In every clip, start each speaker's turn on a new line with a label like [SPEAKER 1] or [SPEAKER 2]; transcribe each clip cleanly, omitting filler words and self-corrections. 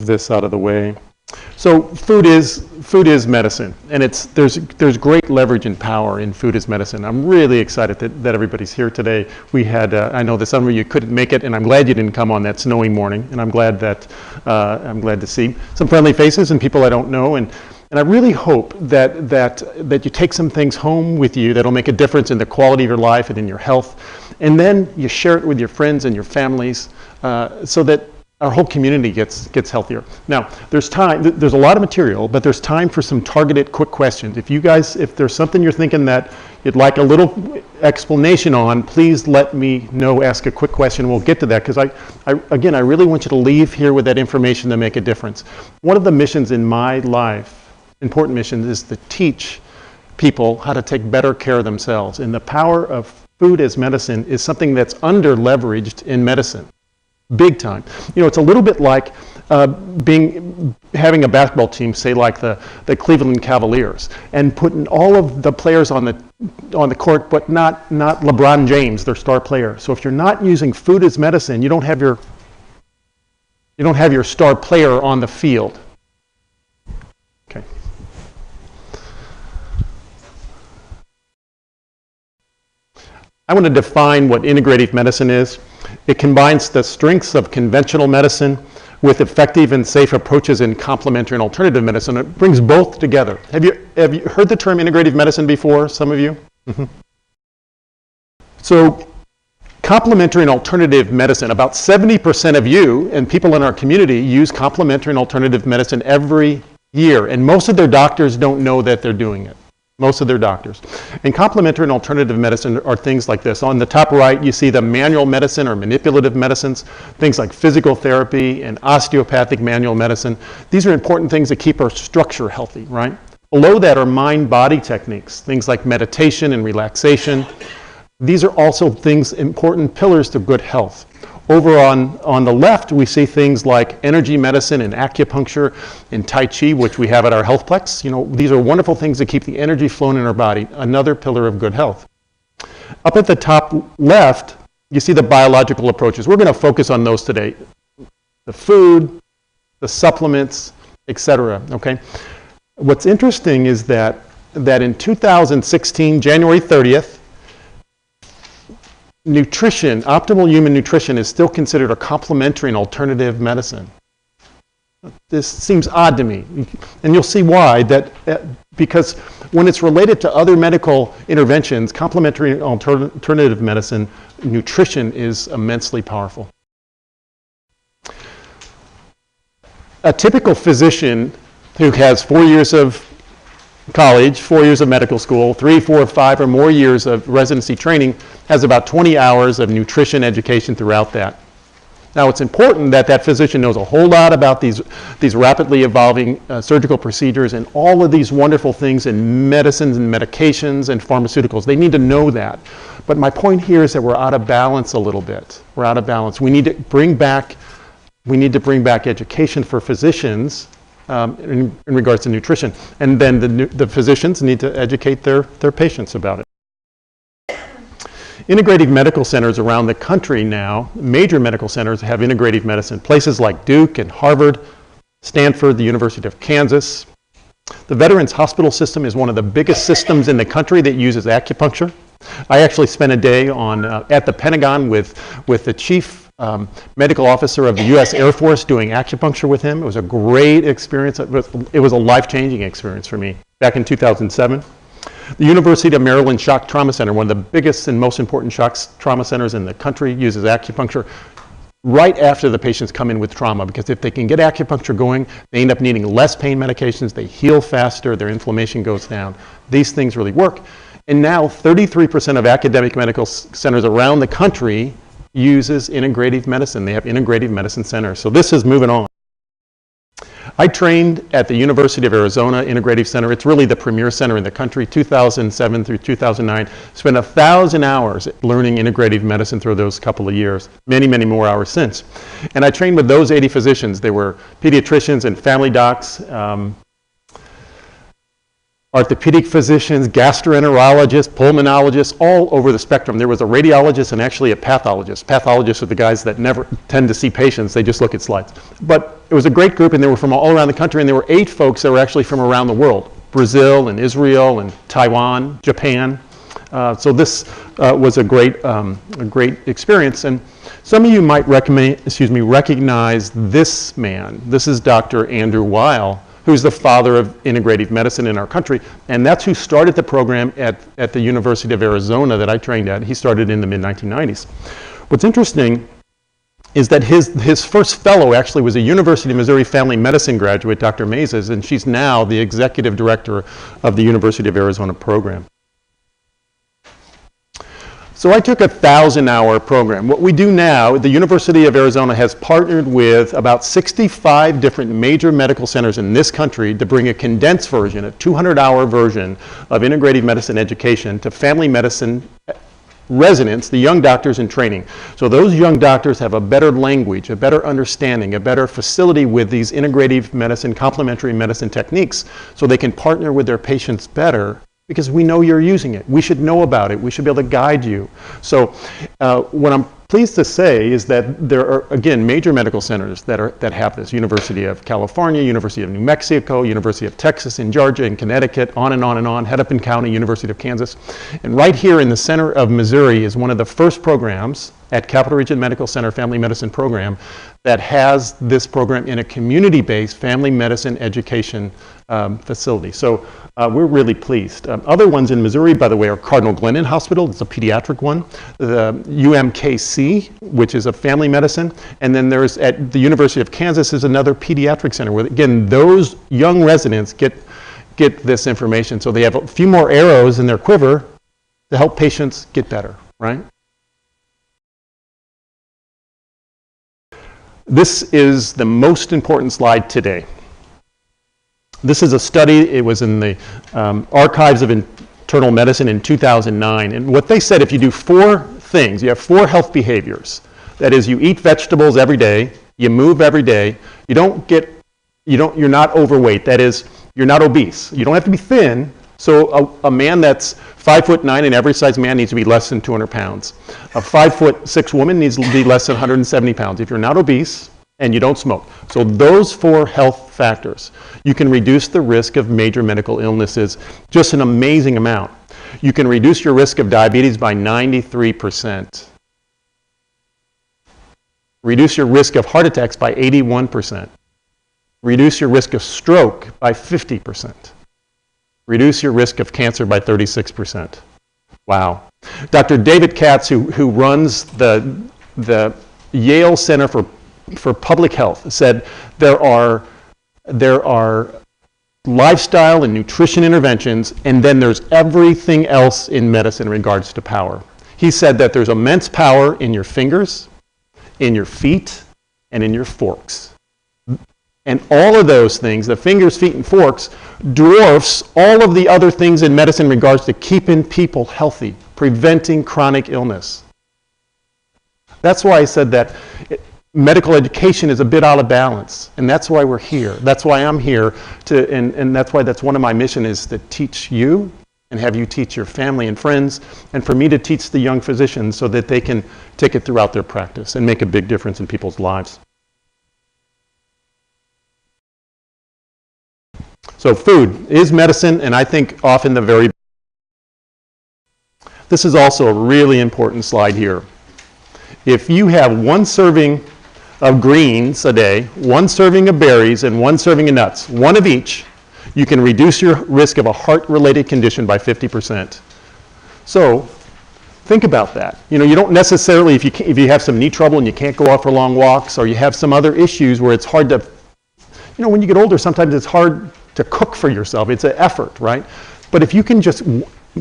[SPEAKER 1] this out of the way. So food is medicine, and there's great leverage and power in food as medicine. I'm really excited that everybody's here today. We had I know that some of you couldn't make it, and I'm glad you didn't come on that snowy morning. And I'm glad to see some friendly faces and people I don't know. And I really hope that you take some things home with you that'll make a difference in the quality of your life and in your health, and then you share it with your friends and your families, so that our whole community gets healthier. Now, there's a lot of material, but there's time for some targeted quick questions. If there's something you're thinking that you'd like a little explanation on, please let me know, ask a quick question. We'll get to that, because I really want you to leave here with that information to make a difference. One of the missions in my life, important missions, is to teach people how to take better care of themselves. And the power of food as medicine is something that's under leveraged in medicine. Big time. It's a little bit like having a basketball team, say like the Cleveland Cavaliers, and putting all of the players on the court, but not LeBron James, their star player. So if you're not using food as medicine, you don't have your star player on the field. Okay. I want to define what integrative medicine is. It combines the strengths of conventional medicine with effective and safe approaches in complementary and alternative medicine. It brings both together. Have you heard the term integrative medicine before, some of you? Mm-hmm. So complementary and alternative medicine, about 70% of you and people in our community use complementary and alternative medicine every year, and most of their doctors don't know that they're doing it. Most of their doctors. And complementary and alternative medicine are things like this. On the top right, you see the manual medicine or manipulative medicines, things like physical therapy and osteopathic manual medicine. These are important things that keep our structure healthy, right? Below that are mind-body techniques, things like meditation and relaxation. These are also important pillars to good health. Over on the left, we see things like energy medicine and acupuncture and Tai Chi, which we have at our Healthplex. These are wonderful things that keep the energy flowing in our body, another pillar of good health. Up at the top left, you see the biological approaches. We're going to focus on those today. The food, the supplements, etc. Okay? What's interesting is that in 2016, January 30th, nutrition, optimal human nutrition, is still considered a complementary and alternative medicine. This seems odd to me, and you'll see why. Because when it's related to other medical interventions, complementary and alternative medicine, nutrition is immensely powerful. A typical physician who has 4 years of college, 4 years of medical school, 3, 4, 5 or more years of residency training has about 20 hours of nutrition education throughout that. Now, it's important that physician knows a whole lot about these rapidly evolving surgical procedures and all of these wonderful things in medicines and medications and pharmaceuticals. They need to know that. But my point here is that we're out of balance a little bit. We're out of balance. We need to bring back education for physicians in regards to nutrition, and then the physicians need to educate their patients about it. Integrative medical centers around the country now, major medical centers have integrative medicine. Places like Duke and Harvard, Stanford, the University of Kansas. The Veterans Hospital System is one of the biggest systems in the country that uses acupuncture. I actually spent a day at the Pentagon with the chief medical officer of the U.S. Air Force doing acupuncture with him. It was a great experience. It was a life-changing experience for me back in 2007. The University of Maryland Shock Trauma Center, one of the biggest and most important shock trauma centers in the country, uses acupuncture right after the patients come in with trauma, because if they can get acupuncture going, they end up needing less pain medications, they heal faster, their inflammation goes down. These things really work. And now 33% of academic medical centers around the country uses integrative medicine. They have integrative medicine centers. So this is moving on. I trained at the University of Arizona Integrative Center. It's really the premier center in the country, 2007 through 2009. Spent 1,000 hours learning integrative medicine through those couple of years, many, many more hours since. And I trained with those 80 physicians. They were pediatricians and family docs. orthopedic physicians, gastroenterologists, pulmonologists, all over the spectrum. There was a radiologist and actually a pathologist. Pathologists are the guys that never tend to see patients, they just look at slides. But it was a great group, and they were from all around the country, and there were 8 folks that were actually from around the world: Brazil and Israel and Taiwan, Japan. So this was a great experience. And some of you might recognize this man. This is Dr. Andrew Weil, who's the father of integrative medicine in our country. And that's who started the program at the University of Arizona that I trained at. He started in the mid-1990s. What's interesting is that his first fellow actually was a University of Missouri family medicine graduate, Dr. Mazes, and she's now the executive director of the University of Arizona program. So I took a 1,000-hour program. What we do now, the University of Arizona has partnered with about 65 different major medical centers in this country to bring a condensed version, a 200-hour version of integrative medicine education to family medicine residents, the young doctors in training. So those young doctors have a better language, a better understanding, a better facility with these integrative medicine, complementary medicine techniques, so they can partner with their patients better, because we know you're using it. We should know about it. We should be able to guide you. So what I'm pleased to say is that there are, again, major medical centers that have this. University of California, University of New Mexico, University of Texas in Georgia, in Connecticut, on and on and on, Hennepin County, University of Kansas. And right here in the center of Missouri is one of the first programs at Capital Region Medical Center Family Medicine Program that has this program in a community-based family medicine education facility. So we're really pleased. Other ones in Missouri, by the way, are Cardinal Glennon Hospital. It's a pediatric one. The UMKC, which is a family medicine. And then there's at the University of Kansas is another pediatric center where, again, those young residents get this information. So they have a few more arrows in their quiver to help patients get better, right? This is the most important slide today. This is a study. It was in the Archives of Internal Medicine in 2009. And what they said, if you do 4 things, you have 4 health behaviors. That is, you eat vegetables every day, you move every day, you're not overweight. That is, you're not obese. You don't have to be thin. So a man that's 5'9", an average size man needs to be less than 200 pounds. A 5'6" woman needs to be less than 170 pounds. If you're not obese and you don't smoke. So those 4 health factors, you can reduce the risk of major medical illnesses just an amazing amount. You can reduce your risk of diabetes by 93%. Reduce your risk of heart attacks by 81%. Reduce your risk of stroke by 50%. Reduce your risk of cancer by 36%. Wow. Dr. David Katz, who runs the Yale Center for Public Health, said there are lifestyle and nutrition interventions, and then there's everything else in medicine in regards to power. He said that there's immense power in your fingers, in your feet, and in your forks. And all of those things, the fingers, feet, and forks, dwarfs all of the other things in medicine in regards to keeping people healthy, preventing chronic illness. That's why I said that medical education is a bit out of balance, and that's why we're here. That's why I'm here, and that's why that's one of my missions is to teach you and have you teach your family and friends, and for me to teach the young physicians so that they can take it throughout their practice and make a big difference in people's lives. So food is medicine, and I think often the very... This is also a really important slide here. If you have 1 serving of greens a day, 1 serving of berries, and 1 serving of nuts, 1 of each, you can reduce your risk of a heart-related condition by 50%. So think about that. You know, you don't necessarily, if you have some knee trouble and you can't go out for long walks, or you have some other issues where it's hard to, you know, when you get older, sometimes it's hard to cook for yourself. It's an effort, right? But if you can just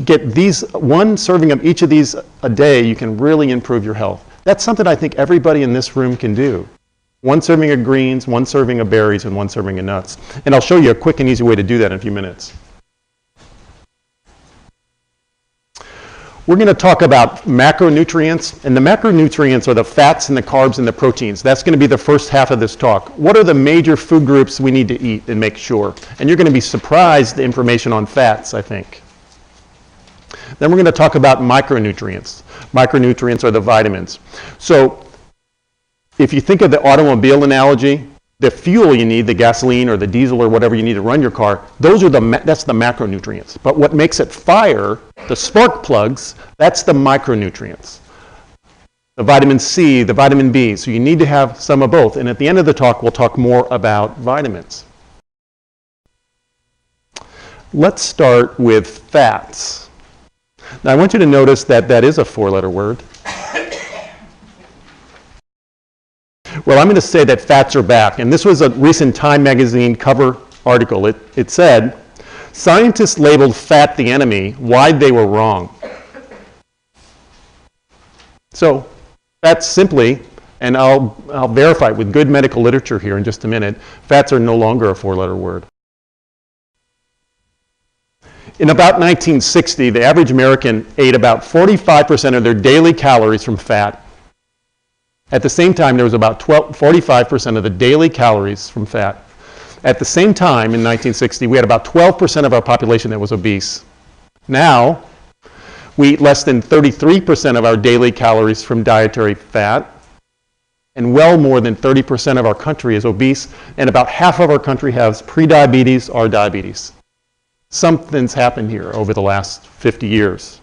[SPEAKER 1] get these 1 serving of each of these a day, you can really improve your health. That's something I think everybody in this room can do. 1 serving of greens, 1 serving of berries, and 1 serving of nuts. And I'll show you a quick and easy way to do that in a few minutes. We're going to talk about macronutrients, and the macronutrients are the fats and the carbs and the proteins. That's going to be the first half of this talk. What are the major food groups we need to eat and make sure? And you're going to be surprised the information on fats, I think. Then we're going to talk about micronutrients. Micronutrients are the vitamins. So if you think of the automobile analogy, the fuel you need, the gasoline or the diesel or whatever you need to run your car, that's the macronutrients. But what makes it fire, the spark plugs, that's the micronutrients. The vitamin C, the vitamin B. So you need to have some of both. And at the end of the talk, we'll talk more about vitamins. Let's start with fats. Now I want you to notice that that is a four-letter word. Well, I'm going to say that fats are back. And this was a recent Time magazine cover article. It said, scientists labeled fat the enemy. Why they were wrong. So that's simply, and I'll verify it with good medical literature here in just a minute, fats are no longer a four-letter word. In about 1960, the average American ate about 45% of their daily calories from fat. At the same time, there was about 45% of the daily calories from fat. At the same time, in 1960, we had about 12% of our population that was obese. Now, we eat less than 33% of our daily calories from dietary fat, and well more than 30% of our country is obese, and about half of our country has prediabetes or diabetes. Something's happened here over the last 50 years.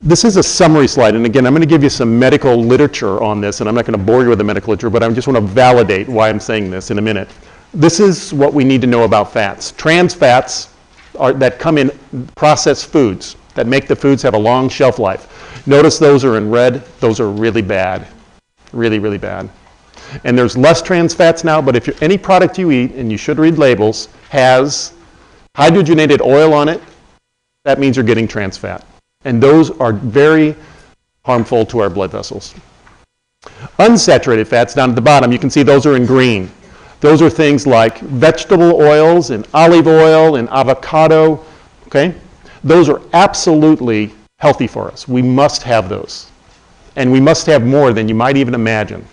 [SPEAKER 1] This is a summary slide, and again, I'm going to give you some medical literature on this, and I'm not going to bore you with the medical literature, but I just want to validate why I'm saying this in a minute. This is what we need to know about fats. Trans fats that come in processed foods, that make the foods have a long shelf life. Notice those are in red. Those are really bad. Really, really bad. And there's less trans fats now, but if any product you eat, and you should read labels, has hydrogenated oil on it, that means you're getting trans fat. And those are very harmful to our blood vessels. Unsaturated fats down at the bottom, you can see those are in green. Those are things like vegetable oils and olive oil and avocado, okay? Those are absolutely healthy for us. We must have those. And we must have more than you might even imagine.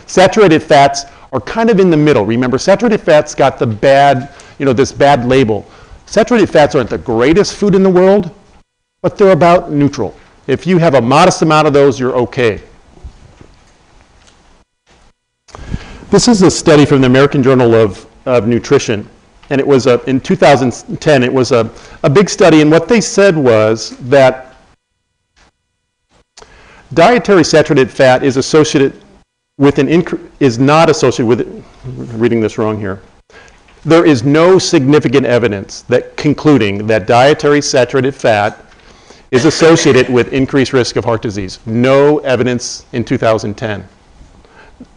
[SPEAKER 1] Saturated fats are kind of in the middle. Remember, saturated fats got the bad, this bad label. Saturated fats aren't the greatest food in the world, but they're about neutral. If you have a modest amount of those, you're okay. This is a study from the American Journal of Nutrition, and it was in 2010. It was a big study, and what they said was that dietary saturated fat is associated with not associated with, reading this wrong here. There is no significant evidence that concluding that dietary saturated fat is associated with increased risk of heart disease. No evidence in 2010.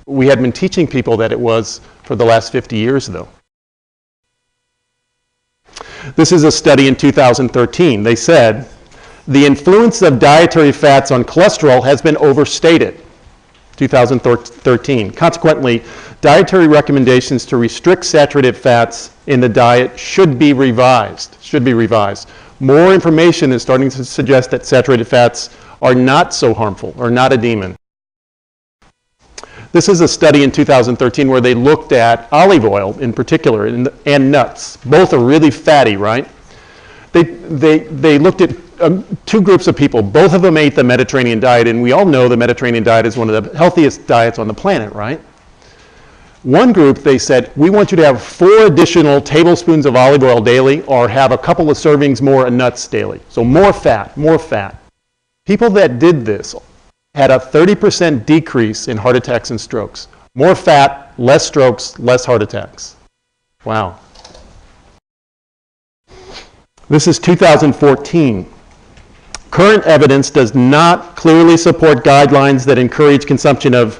[SPEAKER 1] We had been teaching people that it was for the last 50 years, though. This is a study in 2013. They said, the influence of dietary fats on cholesterol has been overstated. 2013. Consequently, dietary recommendations to restrict saturated fats in the diet should be revised. More information is starting to suggest that saturated fats are not so harmful, or not a demon. This is a study in 2013 where they looked at olive oil in particular and nuts. Both are really fatty, right? They looked at two groups of people. Both of them ate the Mediterranean diet, and we all know the Mediterranean diet is one of the healthiest diets on the planet, right? One group, they said, we want you to have 4 additional tablespoons of olive oil daily, or have a couple of servings more of nuts daily. So more fat, more fat. People that did this had a 30% decrease in heart attacks and strokes. More fat, less strokes, less heart attacks. Wow. This is 2014. Current evidence does not clearly support guidelines that encourage consumption of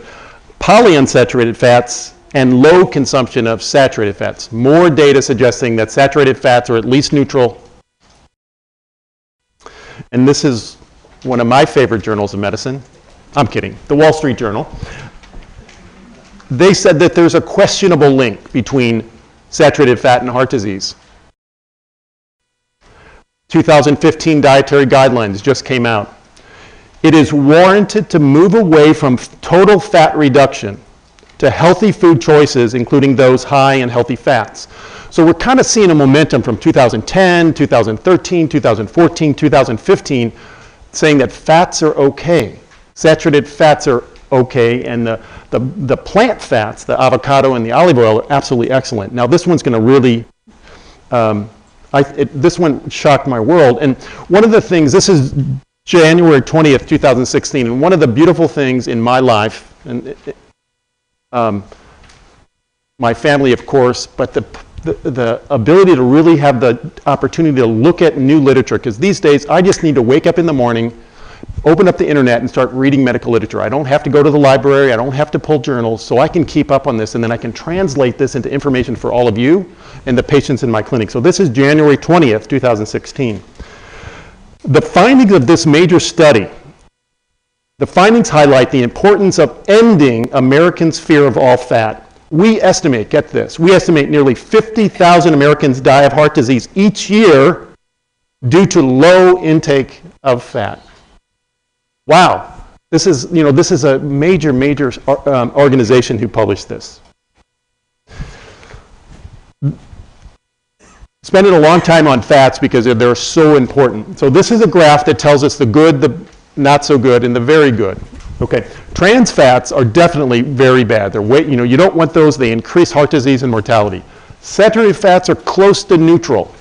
[SPEAKER 1] polyunsaturated fats and low consumption of saturated fats. More data suggesting that saturated fats are at least neutral. And this is one of my favorite journals of medicine. I'm kidding, the Wall Street Journal. They said that there's a questionable link between saturated fat and heart disease. 2015 dietary guidelines just came out. It is warranted to move away from total fat reduction to healthy food choices, including those high in healthy fats. So we're kind of seeing a momentum from 2010, 2013, 2014, 2015, saying that fats are okay. Saturated fats are okay, and the plant fats, the avocado and the olive oil, are absolutely excellent. Now this one's going to really, this one shocked my world. And one of the things, this is January 20th, 2016, and one of the beautiful things in my life, and my family, of course, but the ability to really have the opportunity to look at new literature, because these days I just need to wake up in the morning, open up the internet, and start reading medical literature. I don't have to go to the library, I don't have to pull journals, so I can keep up on this, and then I can translate this into information for all of you and the patients in my clinic. So this is January 20th, 2016. The findings of this major study, the findings highlight the importance of ending Americans' fear of all fat. We estimate, get this, we estimate nearly 50,000 Americans die of heart disease each year due to low intake of fat. Wow, this is a major organization who published this. Spending a long time on fats because they're so important. So this is a graph that tells us the good, the not so good, and the very good. Okay, trans fats are definitely very bad. You don't want those. They increase heart disease and mortality. Saturated fats are close to neutral.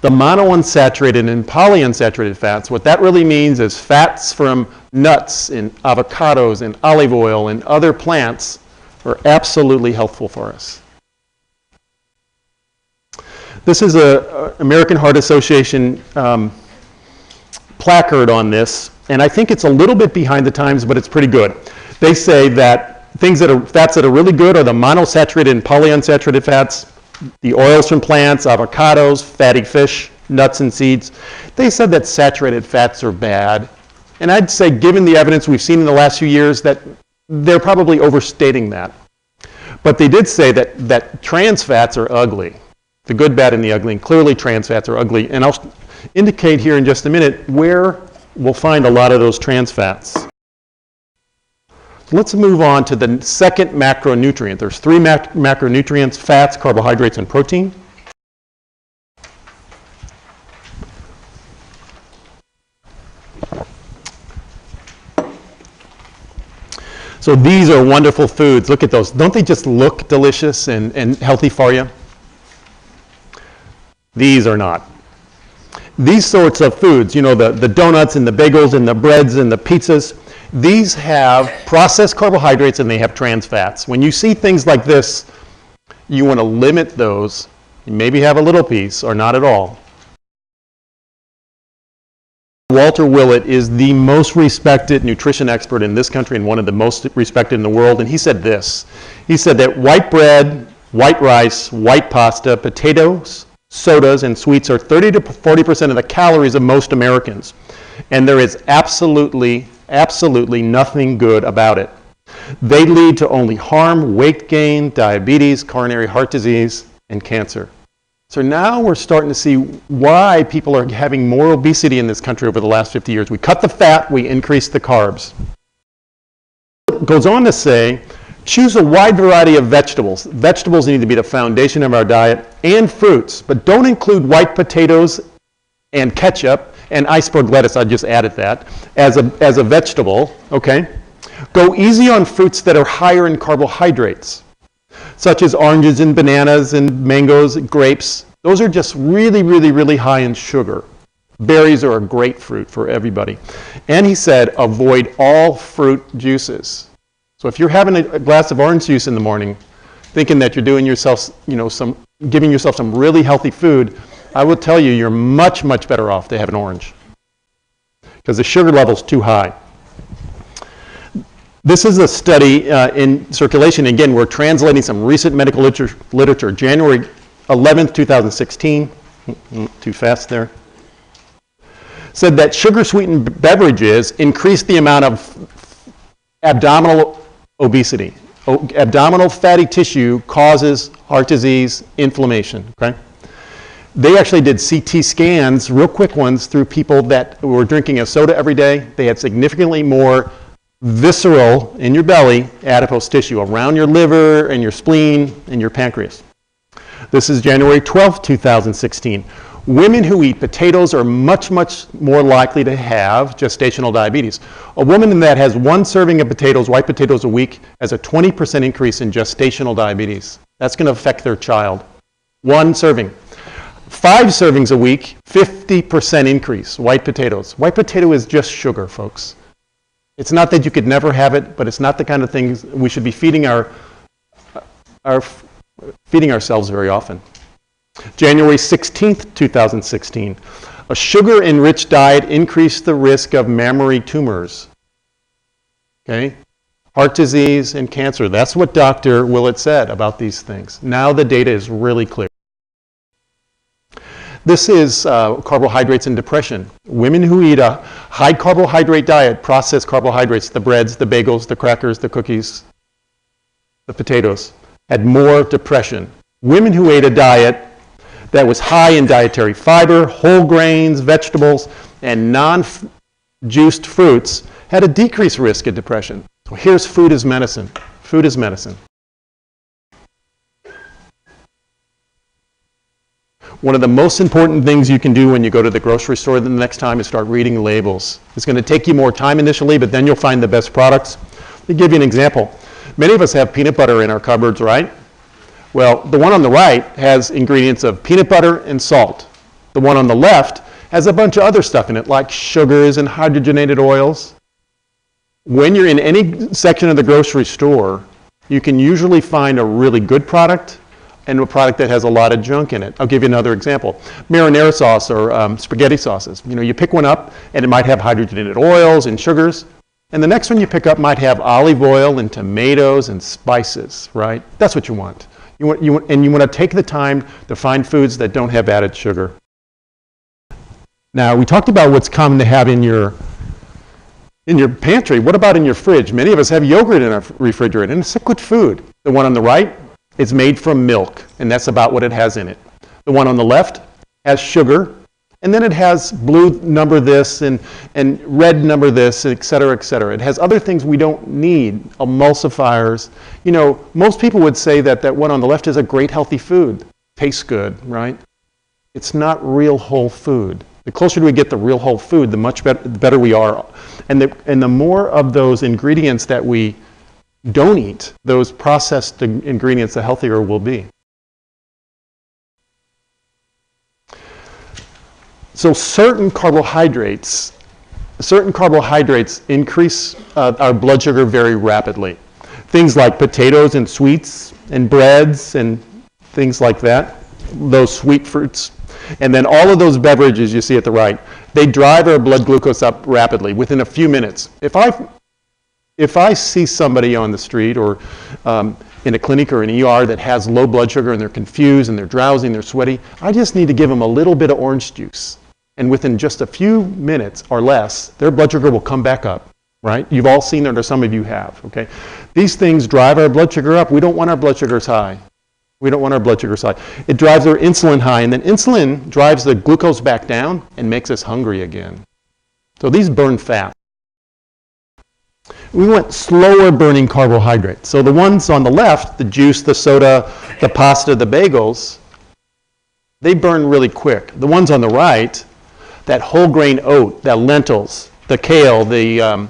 [SPEAKER 1] The monounsaturated and polyunsaturated fats, what that really means is fats from nuts and avocados and olive oil and other plants are absolutely helpful for us. This is an American Heart Association placard on this, and I think it's a little bit behind the times, but it's pretty good. They say that fats that are really good are the monosaturated and polyunsaturated fats, the oils from plants, avocados, fatty fish, nuts and seeds. They said that saturated fats are bad, and I'd say given the evidence we've seen in the last few years that they're probably overstating that. But they did say that trans fats are ugly. The good, bad, and the ugly, and clearly trans fats are ugly. And I'll indicate here in just a minute where we'll find a lot of those trans fats. Let's move on to the second macronutrient. There's three macronutrients: fats, carbohydrates, and protein. So these are wonderful foods. Look at those. Don't they just look delicious and healthy for you? These are not. These sorts of foods, the donuts and the bagels and the breads and the pizzas, these have processed carbohydrates and they have trans fats. When you see things like this, you want to limit those. You maybe have a little piece or not at all. Walter Willett is the most respected nutrition expert in this country and one of the most respected in the world, and he said this. He said that white bread, white rice, white pasta, potatoes, sodas, and sweets are 30 to 40% of the calories of most Americans. And there is absolutely nothing good about it. They lead to only harm, weight gain, diabetes, coronary heart disease, and cancer. So now we're starting to see why people are having more obesity in this country over the last 50 years. We cut the fat, we increase the carbs. It goes on to say, choose a wide variety of vegetables. Vegetables need to be the foundation of our diet, and fruits, but don't include white potatoes and ketchup and iceberg lettuce. I just added that as a vegetable. Okay, go easy on fruits that are higher in carbohydrates, such as oranges and bananas and mangoes, grapes. Those are just really high in sugar. Berries are a great fruit for everybody. And he said, avoid all fruit juices. So if you're having a glass of orange juice in the morning, thinking that you're doing yourself, giving yourself some really healthy food, I will tell you, you're much better off to have an orange because the sugar level's too high. This is a study in Circulation. Again, we're translating some recent medical literature. January 11th, 2016. Too fast there. Said that sugar-sweetened beverages increase the amount of abdominal obesity. Abdominal fatty tissue causes heart disease, inflammation, okay? They actually did CT scans, real quick ones, through people that were drinking a soda every day. They had significantly more visceral, in your belly, adipose tissue around your liver and your spleen and your pancreas. This is January 12th, 2016. Women who eat potatoes are much, much more likely to have gestational diabetes. A woman that has one serving of potatoes, white potatoes a week, has a 20% increase in gestational diabetes. That's going to affect their child. One serving. 5 servings a week, 50% increase, white potatoes. White potato is just sugar, folks. It's not that you could never have it, but it's not the kind of things we should be feeding ourselves very often. January 16th, 2016. A sugar-enriched diet increased the risk of mammary tumors. Okay? Heart disease and cancer. That's what Dr. Willett said about these things. Now the data is really clear. This is carbohydrates and depression. Women who eat a high carbohydrate diet, processed carbohydrates, the breads, the bagels, the crackers, the cookies, the potatoes, had more depression. Women who ate a diet that was high in dietary fiber, whole grains, vegetables, and non-juiced fruits had a decreased risk of depression. So here's food as medicine. Food is medicine. One of the most important things you can do when you go to the grocery store the next time is start reading labels. It's going to take you more time initially, but then you'll find the best products. Let me give you an example. Many of us have peanut butter in our cupboards, right? Well, the one on the right has ingredients of peanut butter and salt. The one on the left has a bunch of other stuff in it, like sugars and hydrogenated oils. When you're in any section of the grocery store, you can usually find a really good product and a product that has a lot of junk in it. I'll give you another example. Marinara sauce or spaghetti sauces. You know, you pick one up and it might have hydrogenated oils and sugars, and the next one you pick up might have olive oil and tomatoes and spices, right? That's what you want. You want to take the time to find foods that don't have added sugar. Now, we talked about what's common to have in your pantry. What about in your fridge? Many of us have yogurt in our refrigerator, and it's a good food. The one on the right is made from milk, and that's about what it has in it. The one on the left has sugar, and then it has blue number this and red number this, et cetera, et cetera. It has other things we don't need, emulsifiers. You know, most people would say that that one on the left is a great healthy food. Tastes good, right? It's not real whole food. The closer we get to real whole food, the much better we are. And the more of those ingredients that we don't eat, those processed ingredients, the healthier we'll be. So certain carbohydrates increase our blood sugar very rapidly. Things like potatoes and sweets and breads and things like that, those sweet fruits. And then all of those beverages you see at the right, they drive our blood glucose up rapidly within a few minutes. If I see somebody on the street or in a clinic or an ER that has low blood sugar and they're confused and they're drowsy and they're sweaty, I just need to give them a little bit of orange juice. And within just a few minutes or less, their blood sugar will come back up, right? You've all seen it, or some of you have, okay? These things drive our blood sugar up. We don't want our blood sugars high. We don't want our blood sugars high. It drives our insulin high, and then insulin drives the glucose back down and makes us hungry again. So these burn fat. We want slower burning carbohydrates. So the ones on the left, the juice, the soda, the pasta, the bagels, they burn really quick. The ones on the right, that whole grain oat, the lentils, the kale, the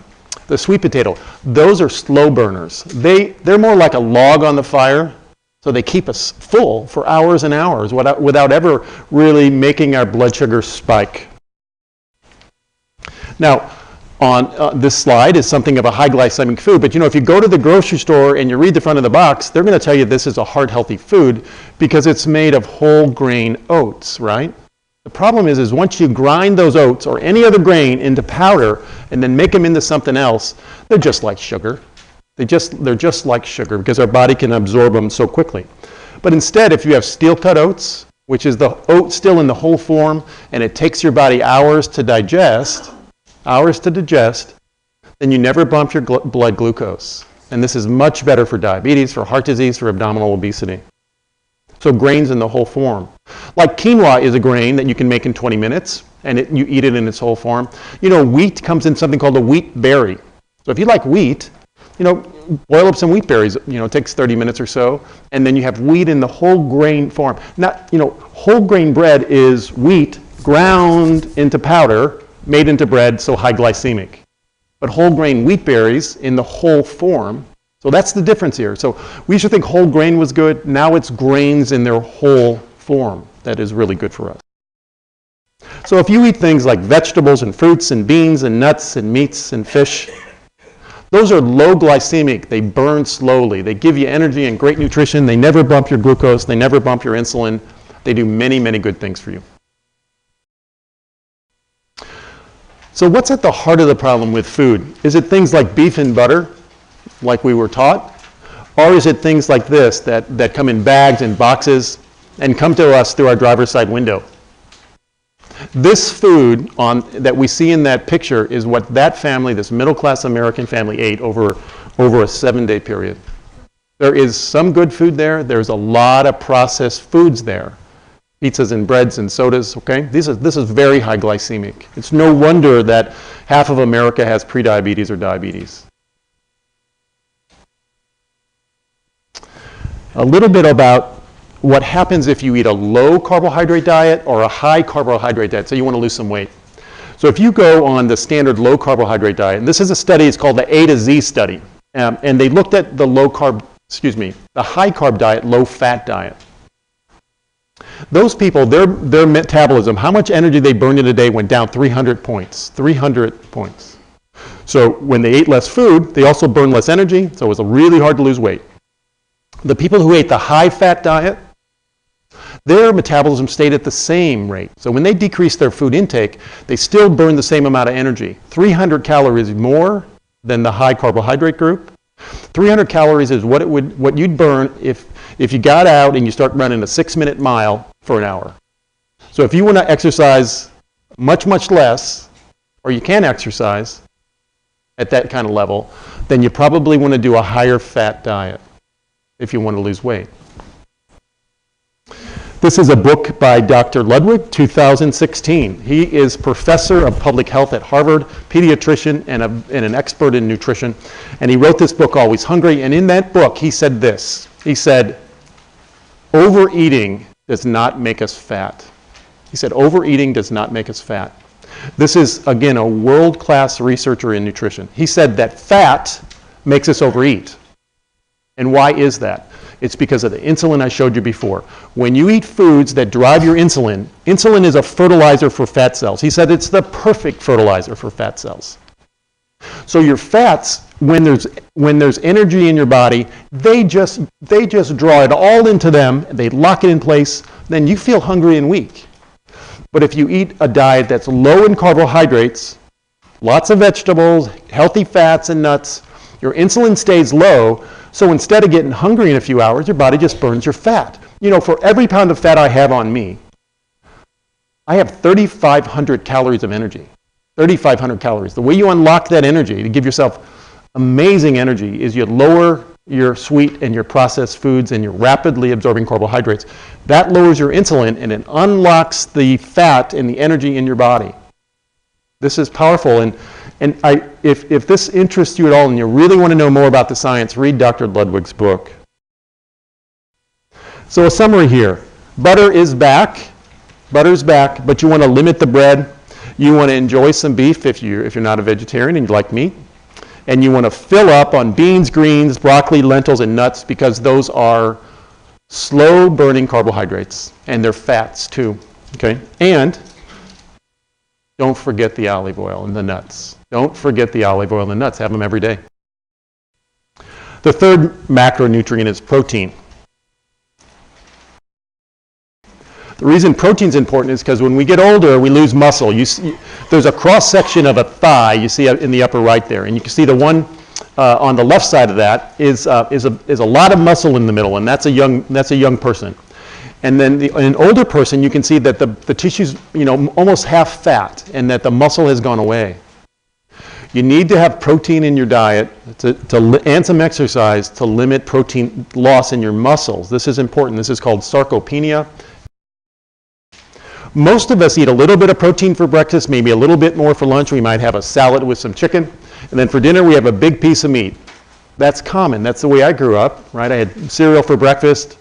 [SPEAKER 1] sweet potato, those are slow burners. They're more like a log on the fire, so they keep us full for hours and hours without ever really making our blood sugar spike. Now, on this slide is something of a high glycemic food, but you know, if you go to the grocery store and you read the front of the box, they're going to tell you this is a heart healthy food because it's made of whole grain oats, right? The problem is once you grind those oats or any other grain into powder and then make them into something else, they're just like sugar. They're just like sugar because our body can absorb them so quickly. But instead, if you have steel-cut oats, which is the oat still in the whole form, and it takes your body hours to digest, then you never bump your blood glucose. And this is much better for diabetes, for heart disease, for abdominal obesity. So grains in the whole form. Like quinoa is a grain that you can make in 20 minutes, and you eat it in its whole form. You know, wheat comes in something called a wheat berry. So if you like wheat, you know, boil up some wheat berries. You know, it takes 30 minutes or so, and then you have wheat in the whole grain form. Not, you know, whole grain bread is wheat ground into powder, made into bread, so high glycemic. But whole grain wheat berries in the whole form. So that's the difference here. So we used to think whole grain was good. Now it's grains in their whole form that is really good for us. So if you eat things like vegetables and fruits and beans and nuts and meats and fish, those are low glycemic. They burn slowly. They give you energy and great nutrition. They never bump your glucose. They never bump your insulin. They do many, many good things for you. So what's at the heart of the problem with food? Is it things like beef and butter, like we were taught? Or is it things like this that come in bags and boxes and come to us through our driver's side window? This food that we see in that picture is what that family, this middle-class American family, ate over a 7-day period. There is some good food there. There's a lot of processed foods there. Pizzas and breads and sodas, okay? This is very high glycemic. It's no wonder that half of America has prediabetes or diabetes. A little bit about what happens if you eat a low carbohydrate diet or a high carbohydrate diet. So you want to lose some weight. So if you go on the standard low carbohydrate diet, and this is a study, it's called the A to Z study, and they looked at the the high carb diet, low fat diet. Those people, their metabolism, how much energy they burned in a day went down 300 points. 300 points. So when they ate less food, they also burned less energy, so it was really hard to lose weight. The people who ate the high fat diet, their metabolism stayed at the same rate. So when they decreased their food intake, they still burned the same amount of energy. 300 calories more than the high carbohydrate group. 300 calories is what you'd burn if you got out and you start running a 6-minute mile for an hour. So if you want to exercise much, much less, or you can exercise at that kind of level, then you probably want to do a higher fat diet if you want to lose weight. This is a book by Dr. Ludwig, 2016. He is professor of public health at Harvard, pediatrician, and an expert in nutrition. And he wrote this book, Always Hungry. And in that book, he said this. He said, overeating does not make us fat. He said, overeating does not make us fat. This is, again, a world-class researcher in nutrition. He said that fat makes us overeat. And why is that? It's because of the insulin I showed you before. When you eat foods that drive your insulin, insulin is a fertilizer for fat cells. He said it's the perfect fertilizer for fat cells. So your fats, when there's energy in your body, they just draw it all into them, they lock it in place, then you feel hungry and weak. But if you eat a diet that's low in carbohydrates, lots of vegetables, healthy fats and nuts, your insulin stays low, so instead of getting hungry in a few hours, your body just burns your fat. You know, for every pound of fat I have on me, I have 3,500 calories of energy. 3,500 calories. The way you unlock that energy to give yourself amazing energy is you lower your sweet and your processed foods and you're rapidly absorbing carbohydrates. That lowers your insulin and it unlocks the fat and the energy in your body. This is powerful. And if this interests you at all and you really want to know more about the science, read Dr. Ludwig's book. So a summary here. Butter is back. Butter's back, but you want to limit the bread. You want to enjoy some beef if you're not a vegetarian and you like meat. And you want to fill up on beans, greens, broccoli, lentils, and nuts because those are slow-burning carbohydrates. And they're fats, too. Okay? And don't forget the olive oil and the nuts. Don't forget the olive oil and the nuts. Have them every day. The third macronutrient is protein. The reason protein is important is because when we get older, we lose muscle. There's a cross-section of a thigh you see in the upper right there. And you can see the one on the left side of that is a lot of muscle in the middle, and that's a young person. And then an older person, you can see that the tissue's almost half fat and that the muscle has gone away. You need to have protein in your diet and some exercise to limit protein loss in your muscles. This is important. This is called sarcopenia. Most of us eat a little bit of protein for breakfast, maybe a little bit more for lunch. We might have a salad with some chicken. And then for dinner, we have a big piece of meat. That's common. That's the way I grew up, right? I had cereal for breakfast,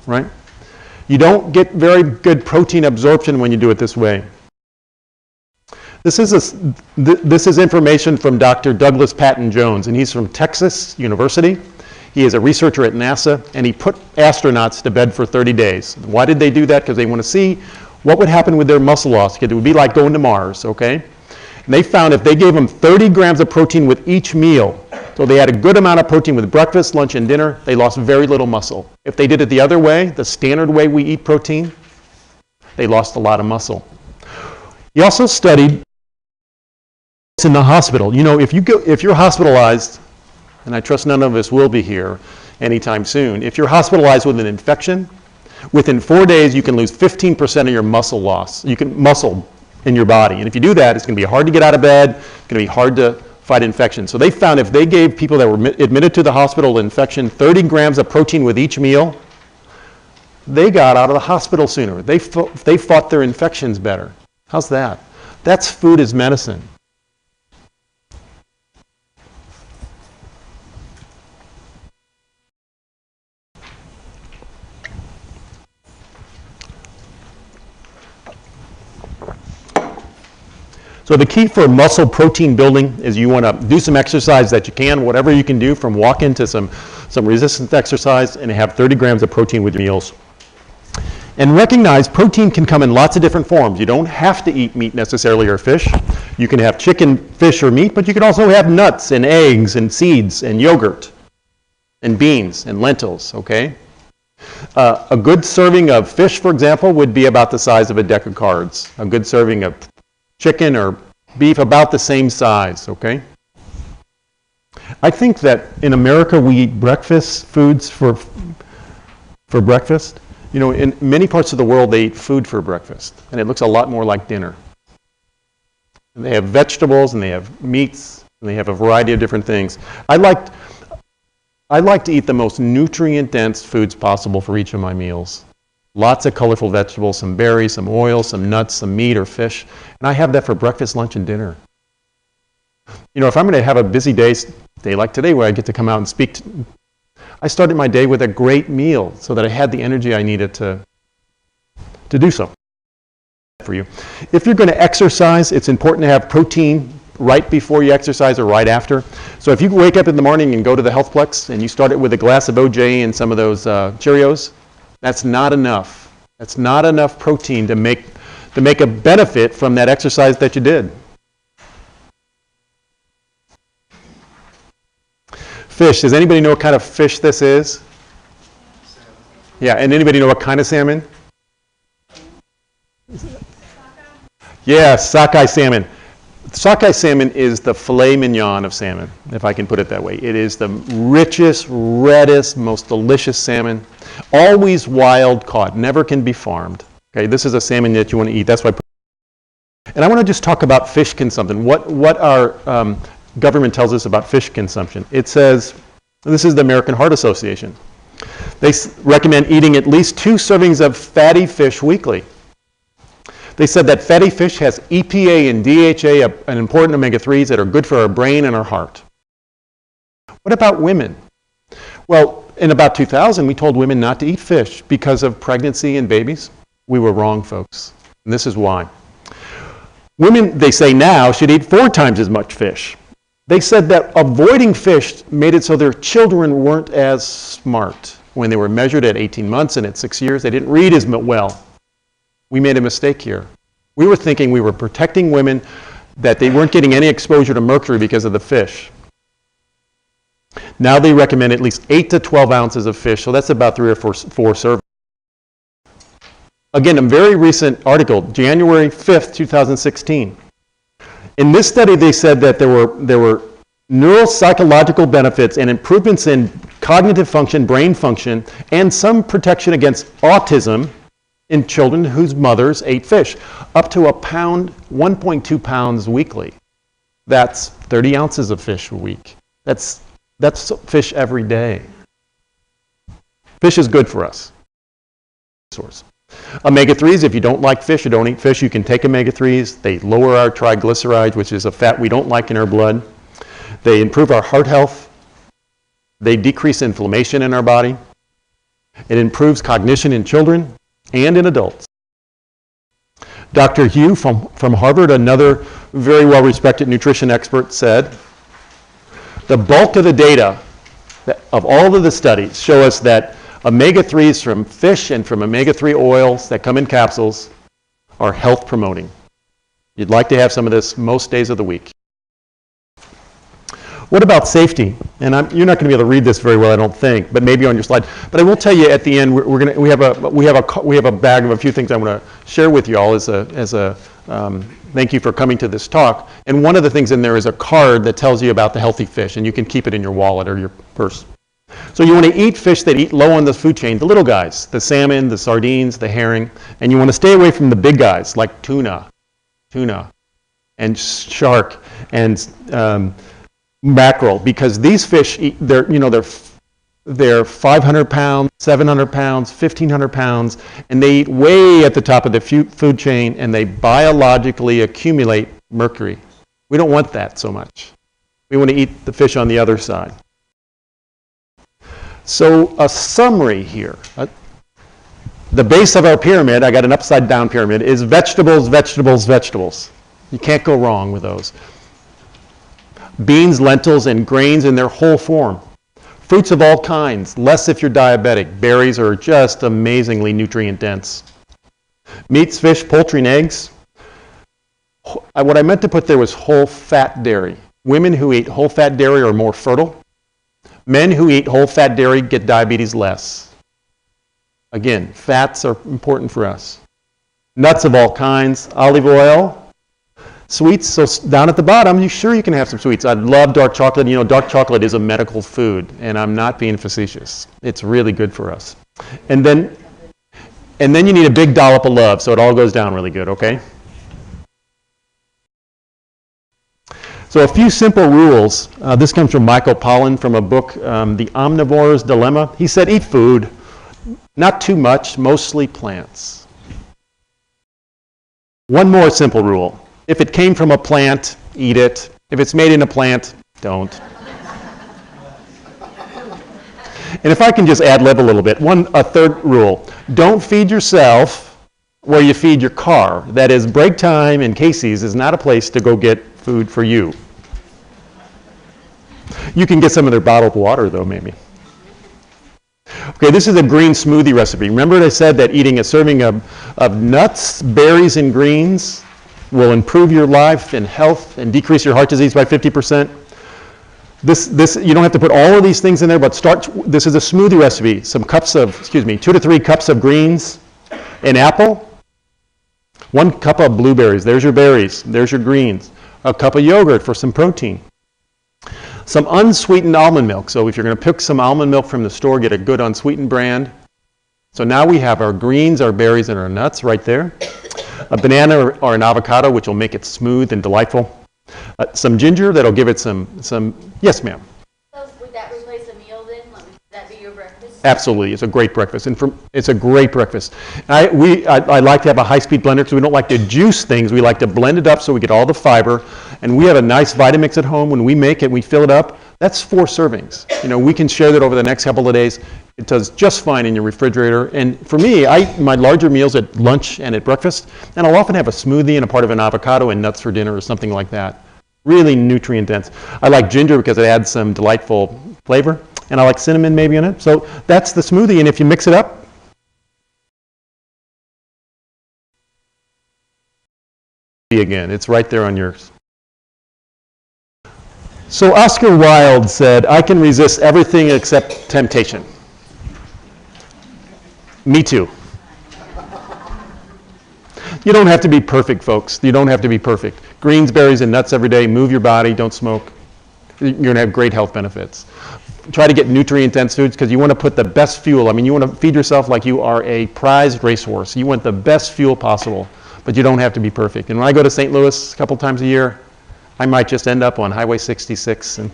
[SPEAKER 1] right? You don't get very good protein absorption when you do it this way. This is information from Dr. Douglas Patton Jones, and he's from Texas University. He is a researcher at NASA, and he put astronauts to bed for 30 days. Why did they do that? Because they want to see what would happen with their muscle loss, because it would be like going to Mars, okay? And they found if they gave them 30 grams of protein with each meal, so they had a good amount of protein with breakfast, lunch, and dinner, they lost very little muscle. If they did it the other way, the standard way we eat protein, they lost a lot of muscle. He also studied in the hospital. You know, if you're hospitalized, and I trust none of us will be here anytime soon, if you're hospitalized with an infection, within 4 days, you can lose 15% of your muscle loss. Muscle in your body. And if you do that, it's going to be hard to get out of bed. It's going to be hard to fight infection. So they found if they gave people that were admitted to the hospital with infection 30 grams of protein with each meal, they got out of the hospital sooner. They fought their infections better. How's that? That's food as medicine. So the key for muscle protein building is you want to do some exercise that you can, whatever you can do, from walking to some resistance exercise, and have 30 grams of protein with your meals. And recognize protein can come in lots of different forms. You don't have to eat meat necessarily or fish. You can have chicken, fish, or meat, but you can also have nuts and eggs and seeds and yogurt and beans and lentils, okay? A good serving of fish, for example, would be about the size of a deck of cards. A good serving of chicken or beef, about the same size, okay? I think that in America we eat breakfast foods for breakfast. You know, in many parts of the world they eat food for breakfast, and it looks a lot more like dinner. And they have vegetables, and they have meats, and they have a variety of different things. I like to eat the most nutrient-dense foods possible for each of my meals. Lots of colorful vegetables, some berries, some oil, some nuts, some meat or fish. And I have that for breakfast, lunch, and dinner. You know, if I'm going to have a busy day like today where I get to come out and speak, I started my day with a great meal so that I had the energy I needed to do so. For you. If you're going to exercise, it's important to have protein right before you exercise or right after. So if you wake up in the morning and go to the Healthplex and you start it with a glass of OJ and some of those Cheerios, that's not enough. That's not enough protein to make a benefit from that exercise that you did. Fish. Does anybody know what kind of fish this is? Yeah, and anybody know what kind of salmon? Yeah, sockeye salmon. Sockeye salmon is the filet mignon of salmon, if I can put it that way. It is the richest, reddest, most delicious salmon. Always wild caught, never can be farmed. Okay, this is a salmon that you want to eat. That's why. And I want to just talk about fish consumption. What our government tells us about fish consumption. It says, this is the American Heart Association. They recommend eating at least 2 servings of fatty fish weekly. They said that fatty fish has EPA and DHA, an important omega-3s that are good for our brain and our heart. What about women? Well, in about 2000, we told women not to eat fish because of pregnancy and babies. We were wrong, folks. And this is why. Women, they say now, should eat 4 times as much fish. They said that avoiding fish made it so their children weren't as smart. When they were measured at 18 months and at 6 years, they didn't read as well. We made a mistake here. We were thinking we were protecting women, that they weren't getting any exposure to mercury because of the fish. Now they recommend at least 8 to 12 ounces of fish, so that's about 3 or 4 servings. Again, a very recent article, January 5th, 2016. In this study, they said that there were neuropsychological benefits and improvements in cognitive function, brain function, and some protection against autism in children whose mothers ate fish, up to 1.2 pounds weekly. That's 30 ounces of fish a week. That's That's fish every day. Fish is good for us. Source. Omega-3s, if you don't like fish or don't eat fish, you can take omega-3s. They lower our triglycerides, which is a fat we don't like in our blood. They improve our heart health. They decrease inflammation in our body. It improves cognition in children and in adults. Dr. Hu from Harvard, another very well-respected nutrition expert, said, the bulk of the data of all of the studies show us that omega-3s from fish and from omega-3 oils that come in capsules are health promoting. You'd like to have some of this most days of the week. What about safety? And you're not going to be able to read this very well, I don't think, but maybe on your slide. But I will tell you at the end, we have a bag of a few things I want to share with you all as a thank you for coming to this talk. And one of the things in there is a card that tells you about the healthy fish, and you can keep it in your wallet or your purse. So you want to eat fish that eat low on the food chain, the little guys, the salmon, the sardines, the herring, and you want to stay away from the big guys like tuna, and shark, and mackerel, because these fish eat, they're 500 pounds, 700 pounds, 1,500 pounds, and they eat way at the top of the food chain, and they biologically accumulate mercury. We don't want that so much. We want to eat the fish on the other side. So a summary here. The base of our pyramid, I got an upside down pyramid, is vegetables, vegetables, vegetables. You can't go wrong with those. Beans, lentils, and grains in their whole form. Fruits of all kinds, less if you're diabetic. Berries are just amazingly nutrient dense. Meats, fish, poultry, and eggs. What I meant to put there was whole fat dairy. Women who eat whole fat dairy are more fertile. Men who eat whole fat dairy get diabetes less. Again, fats are important for us. Nuts of all kinds, olive oil. Sweets, so down at the bottom, you can have some sweets. I love dark chocolate. You know, dark chocolate is a medical food, and I'm not being facetious. It's really good for us. And then you need a big dollop of love, so it all goes down really good, okay? So a few simple rules. This comes from Michael Pollan from a book, The Omnivore's Dilemma. He said, eat food, not too much, mostly plants. One more simple rule. If it came from a plant, eat it. If it's made in a plant, don't. And if I can just ad-lib a little bit, a third rule. Don't feed yourself where you feed your car. That is, break time and Casey's is not a place to go get food for you. You can get some of their bottled water, though, maybe. Okay, this is a green smoothie recipe. Remember I said that eating a serving of nuts, berries, and greens will improve your life and health and decrease your heart disease by 50%. This you don't have to put all of these things in there, but this is a smoothie recipe. 2 to 3 cups of greens, an apple, 1 cup of blueberries. There's your berries. There's your greens. A cup of yogurt for some protein. Some unsweetened almond milk. So if you're going to pick some almond milk from the store, get a good unsweetened brand. So now we have our greens, our berries, and our nuts right there. A banana or an avocado, which will make it smooth and delightful. Some ginger, that'll give it some. Yes, ma'am.
[SPEAKER 2] So would that replace a meal then? Would that be your breakfast?
[SPEAKER 1] Absolutely, it's a great breakfast, and it's a great breakfast. I like to have a high-speed blender because we don't like to juice things. We like to blend it up so we get all the fiber, and we have a nice Vitamix at home. When we make it, we fill it up. That's 4 servings. You know, we can share that over the next couple of days. It does just fine in your refrigerator. And for me, my larger meals at lunch and at breakfast, and I'll often have a smoothie and a part of an avocado and nuts for dinner or something like that. Really nutrient dense. I like ginger because it adds some delightful flavor, and I like cinnamon maybe in it. So that's the smoothie, and if you mix it up, again, it's right there on yours. So Oscar Wilde said, I can resist everything except temptation. Me too. You don't have to be perfect, folks. You don't have to be perfect. Greens, berries, and nuts every day. Move your body. Don't smoke. You're going to have great health benefits. Try to get nutrient-dense foods because you want to put the best fuel. I mean, you want to feed yourself like you are a prized racehorse. You want the best fuel possible, but you don't have to be perfect. And when I go to St. Louis a couple times a year, I might just end up on Highway 66 and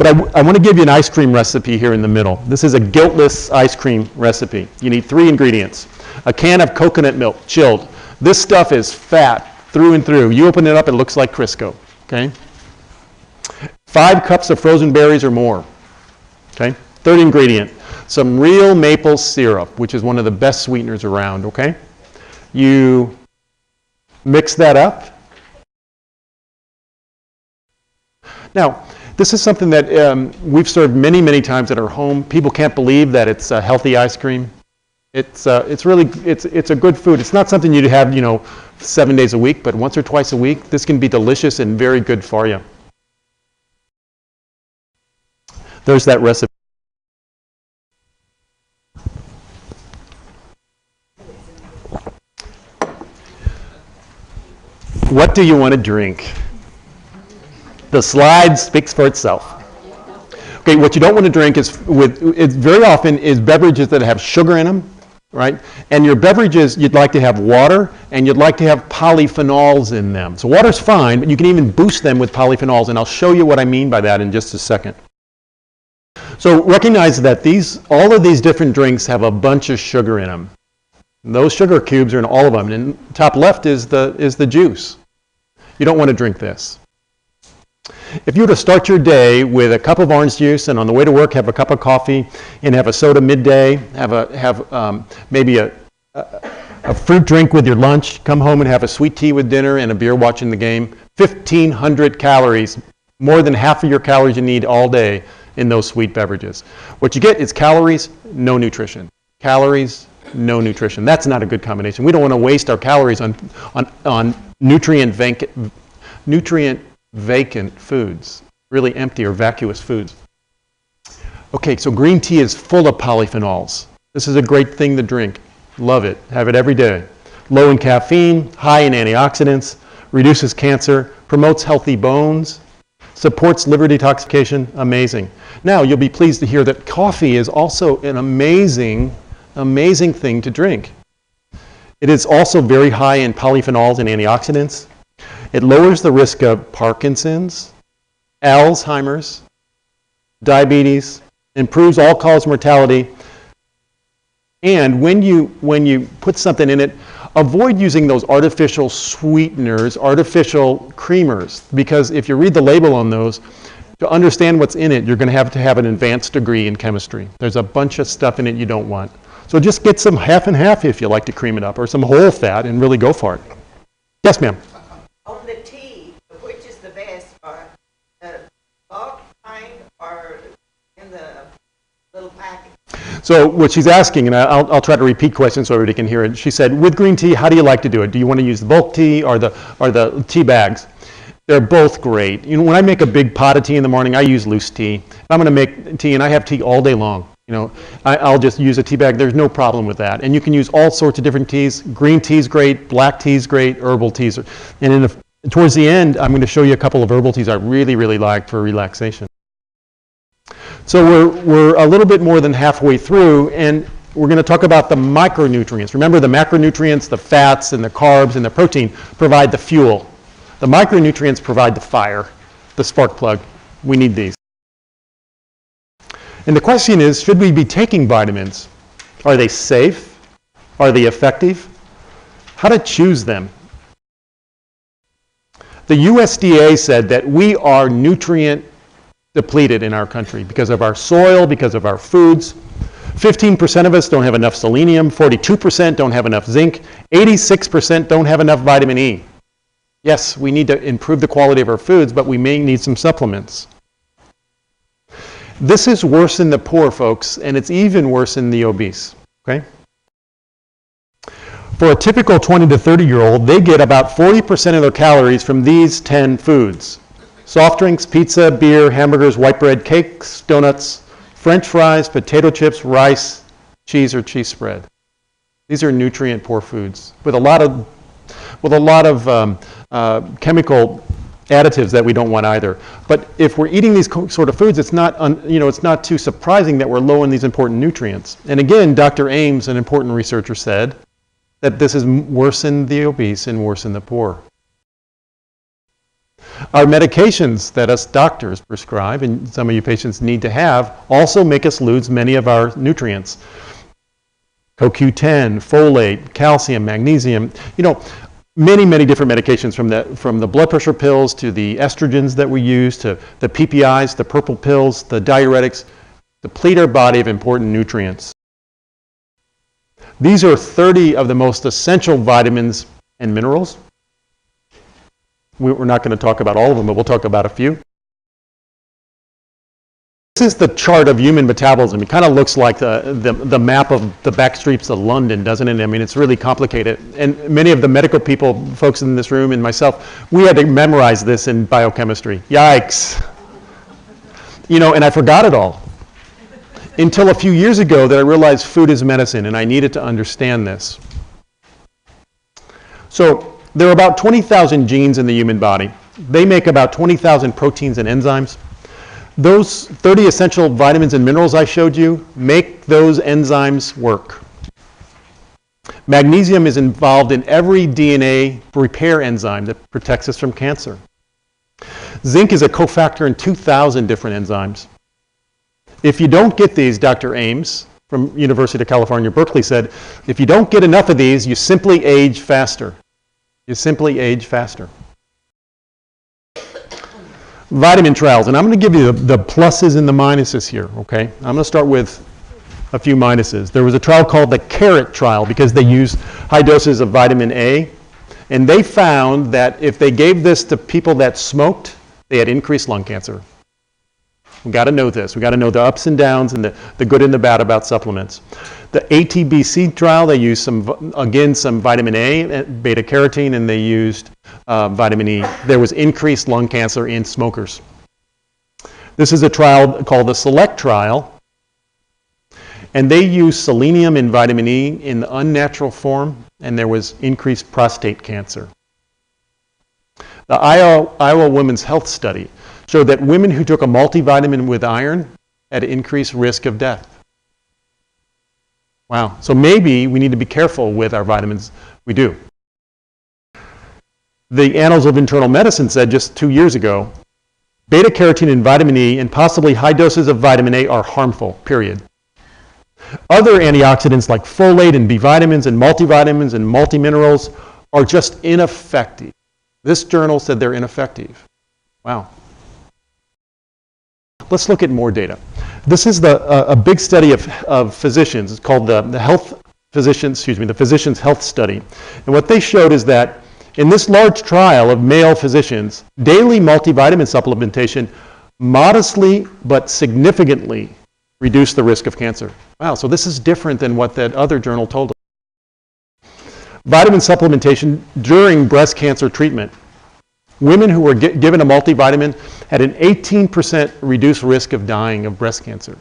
[SPEAKER 1] But I want to give you an ice cream recipe here in the middle. This is a guiltless ice cream recipe. You need 3 ingredients. A can of coconut milk, chilled. This stuff is fat through and through. You open it up, it looks like Crisco. Okay? 5 cups of frozen berries or more. Okay? Third ingredient, some real maple syrup, which is one of the best sweeteners around. Okay? You mix that up. Now, this is something that we've served many, many times at our home. People can't believe that it's healthy ice cream. It's a good food. It's not something you'd have, 7 days a week, but once or twice a week, this can be delicious and very good for you. There's that recipe. What do you want to drink? The slide speaks for itself. Okay, what you don't want to drink is very often is beverages that have sugar in them, right? And your beverages, you'd like to have water, and you'd like to have polyphenols in them. So water's fine, but you can even boost them with polyphenols, and I'll show you what I mean by that in just a second. So recognize that all of these different drinks have a bunch of sugar in them. And those sugar cubes are in all of them, and top left is the juice. You don't want to drink this. If you were to start your day with a cup of orange juice and on the way to work have a cup of coffee and have a soda midday, have maybe a fruit drink with your lunch, come home and have a sweet tea with dinner and a beer watching the game, 1,500 calories, more than half of your calories you need all day in those sweet beverages. What you get is calories, no nutrition. Calories, no nutrition. That's not a good combination. We don't want to waste our calories on nutrient-vacant foods, really empty or vacuous foods. Okay, so green tea is full of polyphenols. This is a great thing to drink. Love it. Have it every day. Low in caffeine, high in antioxidants, reduces cancer, promotes healthy bones, supports liver detoxification. Amazing. Now, you'll be pleased to hear that coffee is also an amazing thing to drink. It is also very high in polyphenols and antioxidants. It lowers the risk of Parkinson's, Alzheimer's, diabetes, improves all-cause mortality, and when you put something in it, avoid using those artificial sweeteners, artificial creamers, because if you read the label on those, to understand what's in it, you're going to have an advanced degree in chemistry. There's a bunch of stuff in it you don't want. So just get some half and half if you like to cream it up, or some whole fat, and really go for it. Yes, ma'am.
[SPEAKER 3] On the tea, which is the best, or the bulk kind or in the little packet?
[SPEAKER 1] So what she's asking, and I'll try to repeat questions so everybody can hear it. She said, with green tea, how do you like to do it? Do you want to use the bulk tea or the tea bags? They're both great. When I make a big pot of tea in the morning, I use loose tea. If I'm going to make tea, and I have tea all day long, I'll just use a tea bag. There's no problem with that. And you can use all sorts of different teas. Green tea's great, black tea's great, herbal teas. And towards the end, I'm going to show you a couple of herbal teas I really, really like for relaxation. So we're a little bit more than halfway through, and we're going to talk about the micronutrients. Remember, the macronutrients, the fats and the carbs and the protein provide the fuel. The micronutrients provide the fire, the spark plug. We need these. And the question is, should we be taking vitamins? Are they safe? Are they effective? How to choose them? The USDA said that we are nutrient depleted in our country because of our soil, because of our foods. 15% of us don't have enough selenium, 42% don't have enough zinc, 86% don't have enough vitamin E. Yes, we need to improve the quality of our foods, but we may need some supplements. This is worse in the poor, folks, and it's even worse in the obese. Okay? For a typical 20 to 30-year-old, they get about 40% of their calories from these 10 foods. Soft drinks, pizza, beer, hamburgers, white bread, cakes, donuts, French fries, potato chips, rice, cheese or cheese spread. These are nutrient-poor foods with a lot of chemical additives that we don't want either. But if we're eating these sort of foods, it's not too surprising that we're low in these important nutrients. And again, Dr. Ames, an important researcher, said that this is worse in the obese and worse in the poor. Our medications that us doctors prescribe, and some of you patients need to have, also make us lose many of our nutrients. CoQ10, folate, calcium, magnesium, many different medications from the blood pressure pills to the estrogens that we use to the PPIs, the purple pills, the diuretics, deplete our body of important nutrients. These are 30 of the most essential vitamins and minerals. We're not going to talk about all of them, but we'll talk about a few. This is the chart of human metabolism. It kind of looks like the map of the back streets of London, doesn't it? I mean, it's really complicated. And many of the medical people, folks in this room and myself, we had to memorize this in biochemistry. Yikes. And I forgot it all. Until a few years ago that I realized food is medicine, and I needed to understand this. So there are about 20,000 genes in the human body. They make about 20,000 proteins and enzymes. Those 30 essential vitamins and minerals I showed you make those enzymes work. Magnesium is involved in every DNA repair enzyme that protects us from cancer. Zinc is a cofactor in 2,000 different enzymes. If you don't get these, Dr. Ames from University of California, Berkeley said, if you don't get enough of these, you simply age faster. You simply age faster. Vitamin trials, and I'm going to give you the pluses and the minuses here, okay? I'm going to start with a few minuses. There was a trial called the CARROT trial because they used high doses of vitamin A, and they found that if they gave this to people that smoked, they had increased lung cancer. We've got to know this. We've got to know the ups and downs and the good and the bad about supplements. The ATBC trial, they used some vitamin A, beta carotene, and they used vitamin E. There was increased lung cancer in smokers. This is a trial called the SELECT trial, and they used selenium and vitamin E in the unnatural form, and there was increased prostate cancer. The Iowa Women's Health Study showed that women who took a multivitamin with iron had increased risk of death. Wow. So maybe we need to be careful with our vitamins. We do. The Annals of Internal Medicine said just 2 years ago, beta carotene and vitamin E and possibly high doses of vitamin A are harmful, period. Other antioxidants like folate and B vitamins and multivitamins and multiminerals are just ineffective. This journal said they're ineffective. Wow. Let's look at more data. This is a big study of physicians. It's called the Physicians' Health Study. And what they showed is that in this large trial of male physicians, daily multivitamin supplementation modestly but significantly reduced the risk of cancer. Wow, so this is different than what that other journal told us. Vitamin supplementation during breast cancer treatment. Women who were given a multivitamin had an 18% reduced risk of dying of breast cancer.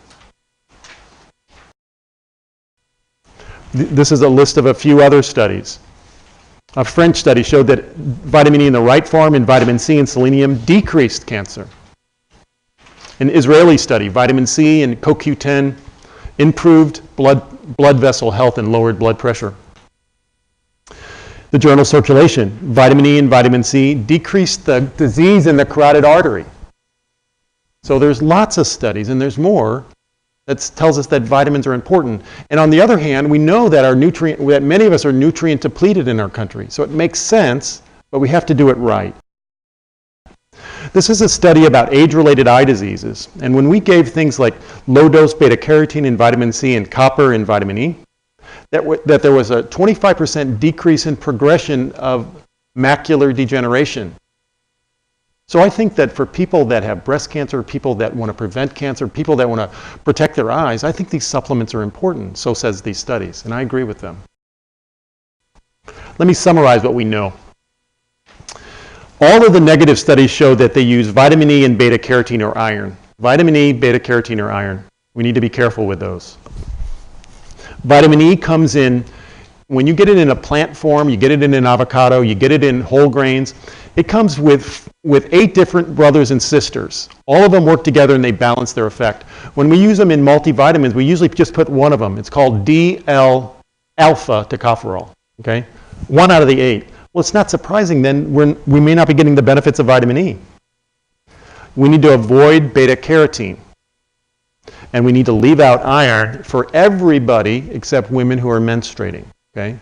[SPEAKER 1] This is a list of a few other studies. A French study showed that vitamin E in the right form and vitamin C and selenium decreased cancer. An Israeli study, vitamin C and CoQ10 improved blood vessel health and lowered blood pressure. The journal Circulation, vitamin E and vitamin C decreased the disease in the carotid artery. So there's lots of studies, and there's more, that tells us that vitamins are important. And on the other hand, we know that that many of us are nutrient depleted in our country. So it makes sense, but we have to do it right. This is a study about age-related eye diseases. And when we gave things like low-dose beta-carotene and vitamin C and copper and vitamin E, that there was a 25% decrease in progression of macular degeneration. So I think that for people that have breast cancer, people that want to prevent cancer, people that want to protect their eyes, I think these supplements are important. So says these studies, and I agree with them. Let me summarize what we know. All of the negative studies show that they use vitamin E and beta-carotene or iron. Vitamin E, beta-carotene or iron. We need to be careful with those. Vitamin E comes in, when you get it in a plant form, you get it in an avocado, you get it in whole grains, it comes with 8 different brothers and sisters. All of them work together and they balance their effect. When we use them in multivitamins, we usually just put one of them. It's called DL-alpha tocopherol, okay? 1 out of the 8. Well, it's not surprising then we may not be getting the benefits of vitamin E. We need to avoid beta-carotene. And we need to leave out iron for everybody except women who are menstruating, okay?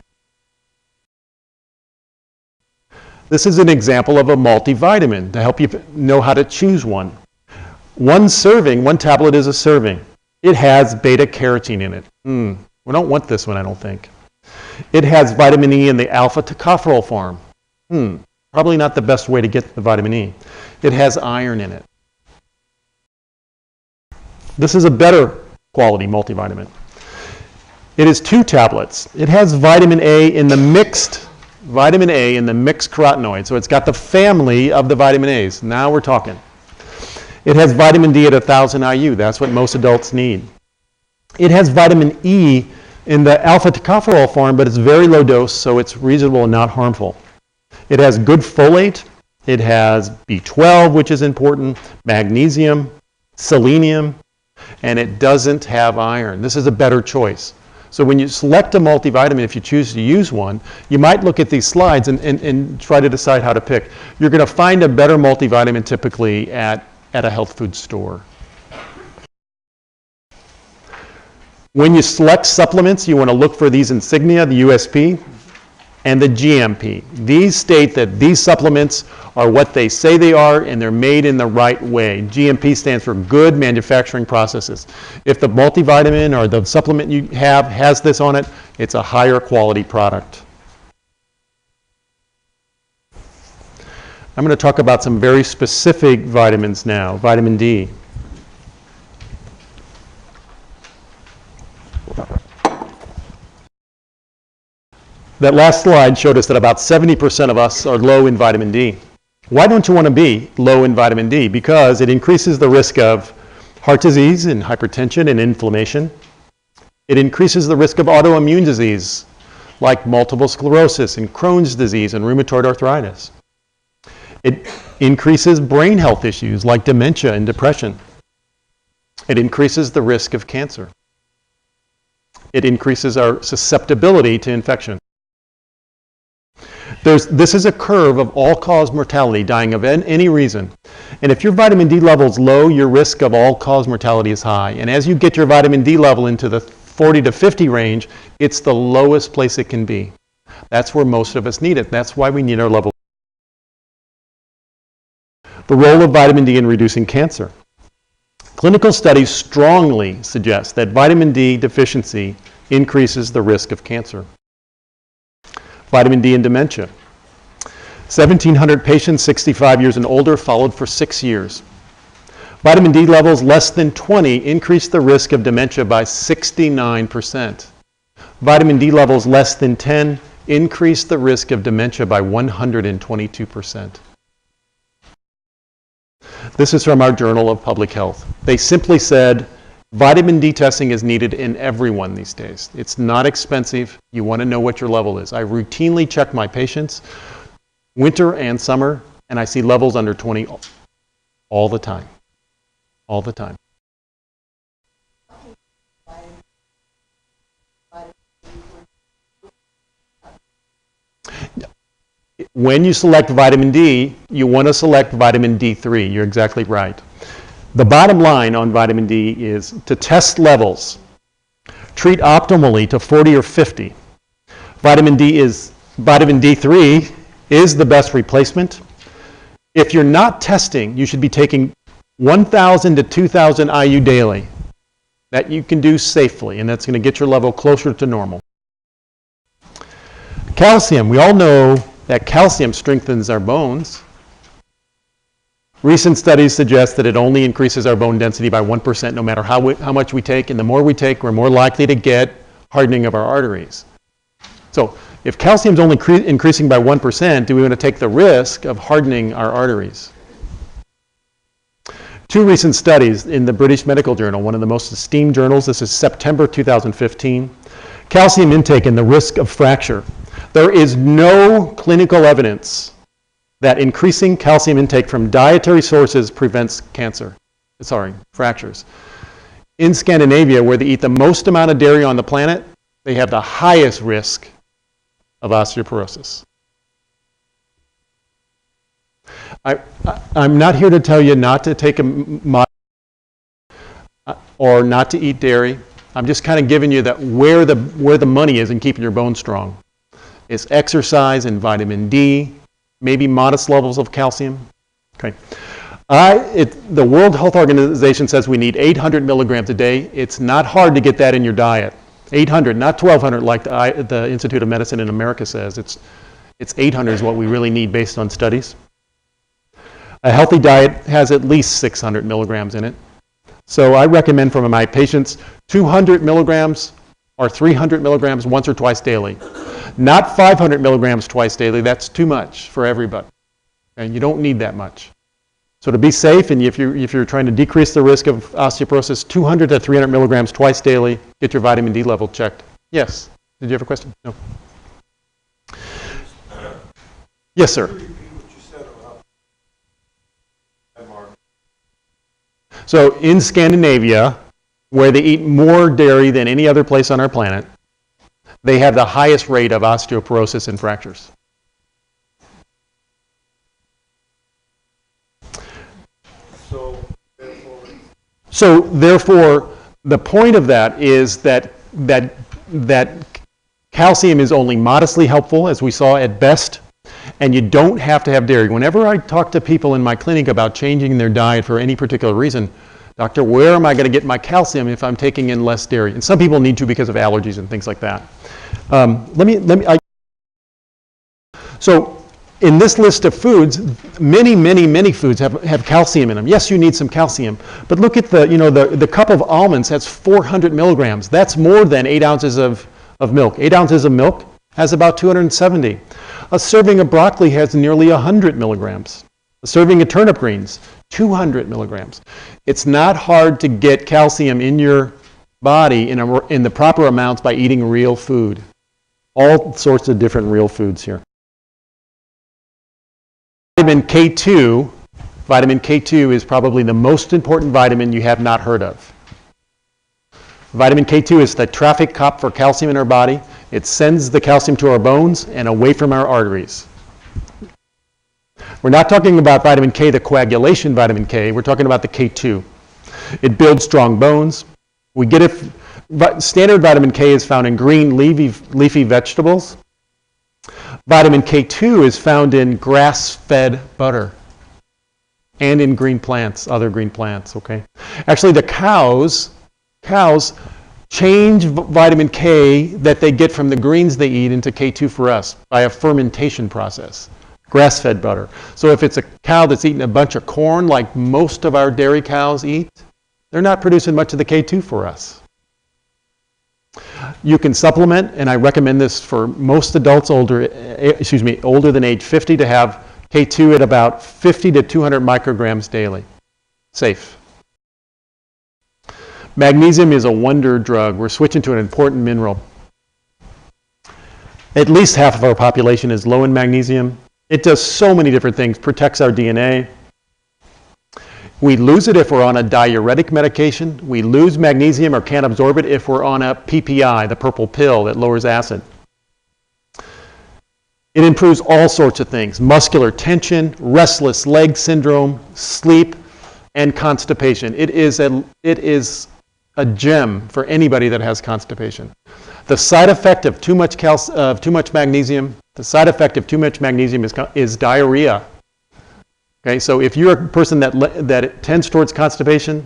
[SPEAKER 1] This is an example of a multivitamin to help you know how to choose one. One tablet is a serving. It has beta-carotene in it. We don't want this one, I don't think. It has vitamin E in the alpha tocopherol form. Probably not the best way to get the vitamin E. It has iron in it. This is a better quality multivitamin. It is 2 tablets. It has vitamin A in the mixed carotenoid. So it's got the family of the vitamin A's. Now we're talking. It has vitamin D at 1,000 IU. That's what most adults need. It has vitamin E in the alpha tocopherol form, but it's very low dose, so it's reasonable and not harmful. It has good folate. It has B12, which is important, magnesium, selenium, and it doesn't have iron. This is a better choice. So when you select a multivitamin, if you choose to use one, you might look at these slides and try to decide how to pick. You're going to find a better multivitamin typically at a health food store. When you select supplements, you want to look for these insignia, the USP and the GMP. These state that these supplements are what they say they are and they're made in the right way. GMP stands for good manufacturing processes. If the multivitamin or the supplement you have has this on it, it's a higher quality product. I'm going to talk about some very specific vitamins now. Vitamin D. That last slide showed us that about 70% of us are low in vitamin D. Why don't you want to be low in vitamin D? Because it increases the risk of heart disease and hypertension and inflammation. It increases the risk of autoimmune disease like multiple sclerosis and Crohn's disease and rheumatoid arthritis. It increases brain health issues like dementia and depression. It increases the risk of cancer. It increases our susceptibility to infection. This is a curve of all-cause mortality, dying of any reason. And if your vitamin D level is low, your risk of all-cause mortality is high. And as you get your vitamin D level into the 40 to 50 range, it's the lowest place it can be. That's where most of us need it. That's why we need our level. The role of vitamin D in reducing cancer. Clinical studies strongly suggest that vitamin D deficiency increases the risk of cancer. Vitamin D in dementia. 1,700 patients 65 years and older followed for 6 years. Vitamin D levels less than 20 increase the risk of dementia by 69%. Vitamin D levels less than 10 increase the risk of dementia by 122%. This is from our Journal of Public Health. They simply said, vitamin D testing is needed in everyone these days. It's not expensive. You want to know what your level is. I routinely check my patients, winter and summer, and I see levels under 20 all the time. All the time. When you select vitamin D, you want to select vitamin D3. You're exactly right. The bottom line on vitamin D is to test levels. Treat optimally to 40 or 50. Vitamin D3 is the best replacement. If you're not testing, you should be taking 1,000 to 2,000 IU daily. That you can do safely, and that's going to get your level closer to normal. Calcium. We all know that calcium strengthens our bones. Recent studies suggest that it only increases our bone density by 1% no matter how much we take, and the more we take, we're more likely to get hardening of our arteries. So if calcium is only increasing by 1%, do we want to take the risk of hardening our arteries? 2 recent studies in the British Medical Journal, one of the most esteemed journals. This is September 2015. Calcium intake and the risk of fracture. There is no clinical evidence that increasing calcium intake from dietary sources prevents fractures. In Scandinavia, where they eat the most amount of dairy on the planet, they have the highest risk of osteoporosis. I'm not here to tell you not to take or not to eat dairy. I'm just kind of giving you that where the money is in keeping your bones strong. It's exercise and vitamin D, maybe modest levels of calcium. Okay. The World Health Organization says we need 800 milligrams a day. It's not hard to get that in your diet. 800, not 1,200 like the Institute of Medicine in America says. It's 800 is what we really need based on studies. A healthy diet has at least 600 milligrams in it. So I recommend for my patients 200 milligrams or 300 milligrams once or twice daily. Not 500 milligrams twice daily. That's too much for everybody. And you don't need that much. So to be safe, and if you're trying to decrease the risk of osteoporosis, 200 to 300 milligrams twice daily. Get your vitamin D level checked. Yes. Did you have a question? No. Yes, sir. So in Scandinavia, where they eat more dairy than any other place on our planet, they have the highest rate of osteoporosis and fractures. So therefore, the point of that is that calcium is only modestly helpful, as we saw at best, and you don't have to have dairy. Whenever I talk to people in my clinic about changing their diet for any particular reason, doctor, where am I going to get my calcium if I'm taking in less dairy? And some people need to because of allergies and things like that. So in this list of foods, many foods have calcium in them. Yes, you need some calcium, but look at the cup of almonds has 400 milligrams. That's more than 8 ounces of milk. 8 ounces of milk has about 270. A serving of broccoli has nearly 100 milligrams. A serving of turnip greens, 200 milligrams. It's not hard to get calcium in your body in the proper amounts by eating real food. All sorts of different real foods here. Vitamin K2. Vitamin K2 is probably the most important vitamin you have not heard of. Vitamin K2 is the traffic cop for calcium in our body. It sends the calcium to our bones and away from our arteries. We're not talking about vitamin K, the coagulation vitamin K. We're talking about the K2. It builds strong bones. We get it. Standard vitamin K is found in green leafy vegetables. Vitamin K2 is found in grass-fed butter and in green plants, other green plants, okay? Actually, the cows change vitamin K that they get from the greens they eat into K2 for us by a fermentation process, grass-fed butter. So if it's a cow that's eating a bunch of corn like most of our dairy cows eat, they're not producing much of the K2 for us. You can supplement, and I recommend this for most adults older than age 50 to have K2 at about 50 to 200 micrograms daily. Safe. Magnesium is a wonder drug. We're switching to an important mineral. At least half of our population is low in magnesium. It does so many different things, protects our DNA. We lose it if we're on a diuretic medication. We lose magnesium or can't absorb it if we're on a PPI, the purple pill that lowers acid. It improves all sorts of things: muscular tension, restless leg syndrome, sleep, and constipation. It is a gem for anybody that has constipation. The side effect of too much magnesium is diarrhea. Okay, so if you're a person that tends towards constipation,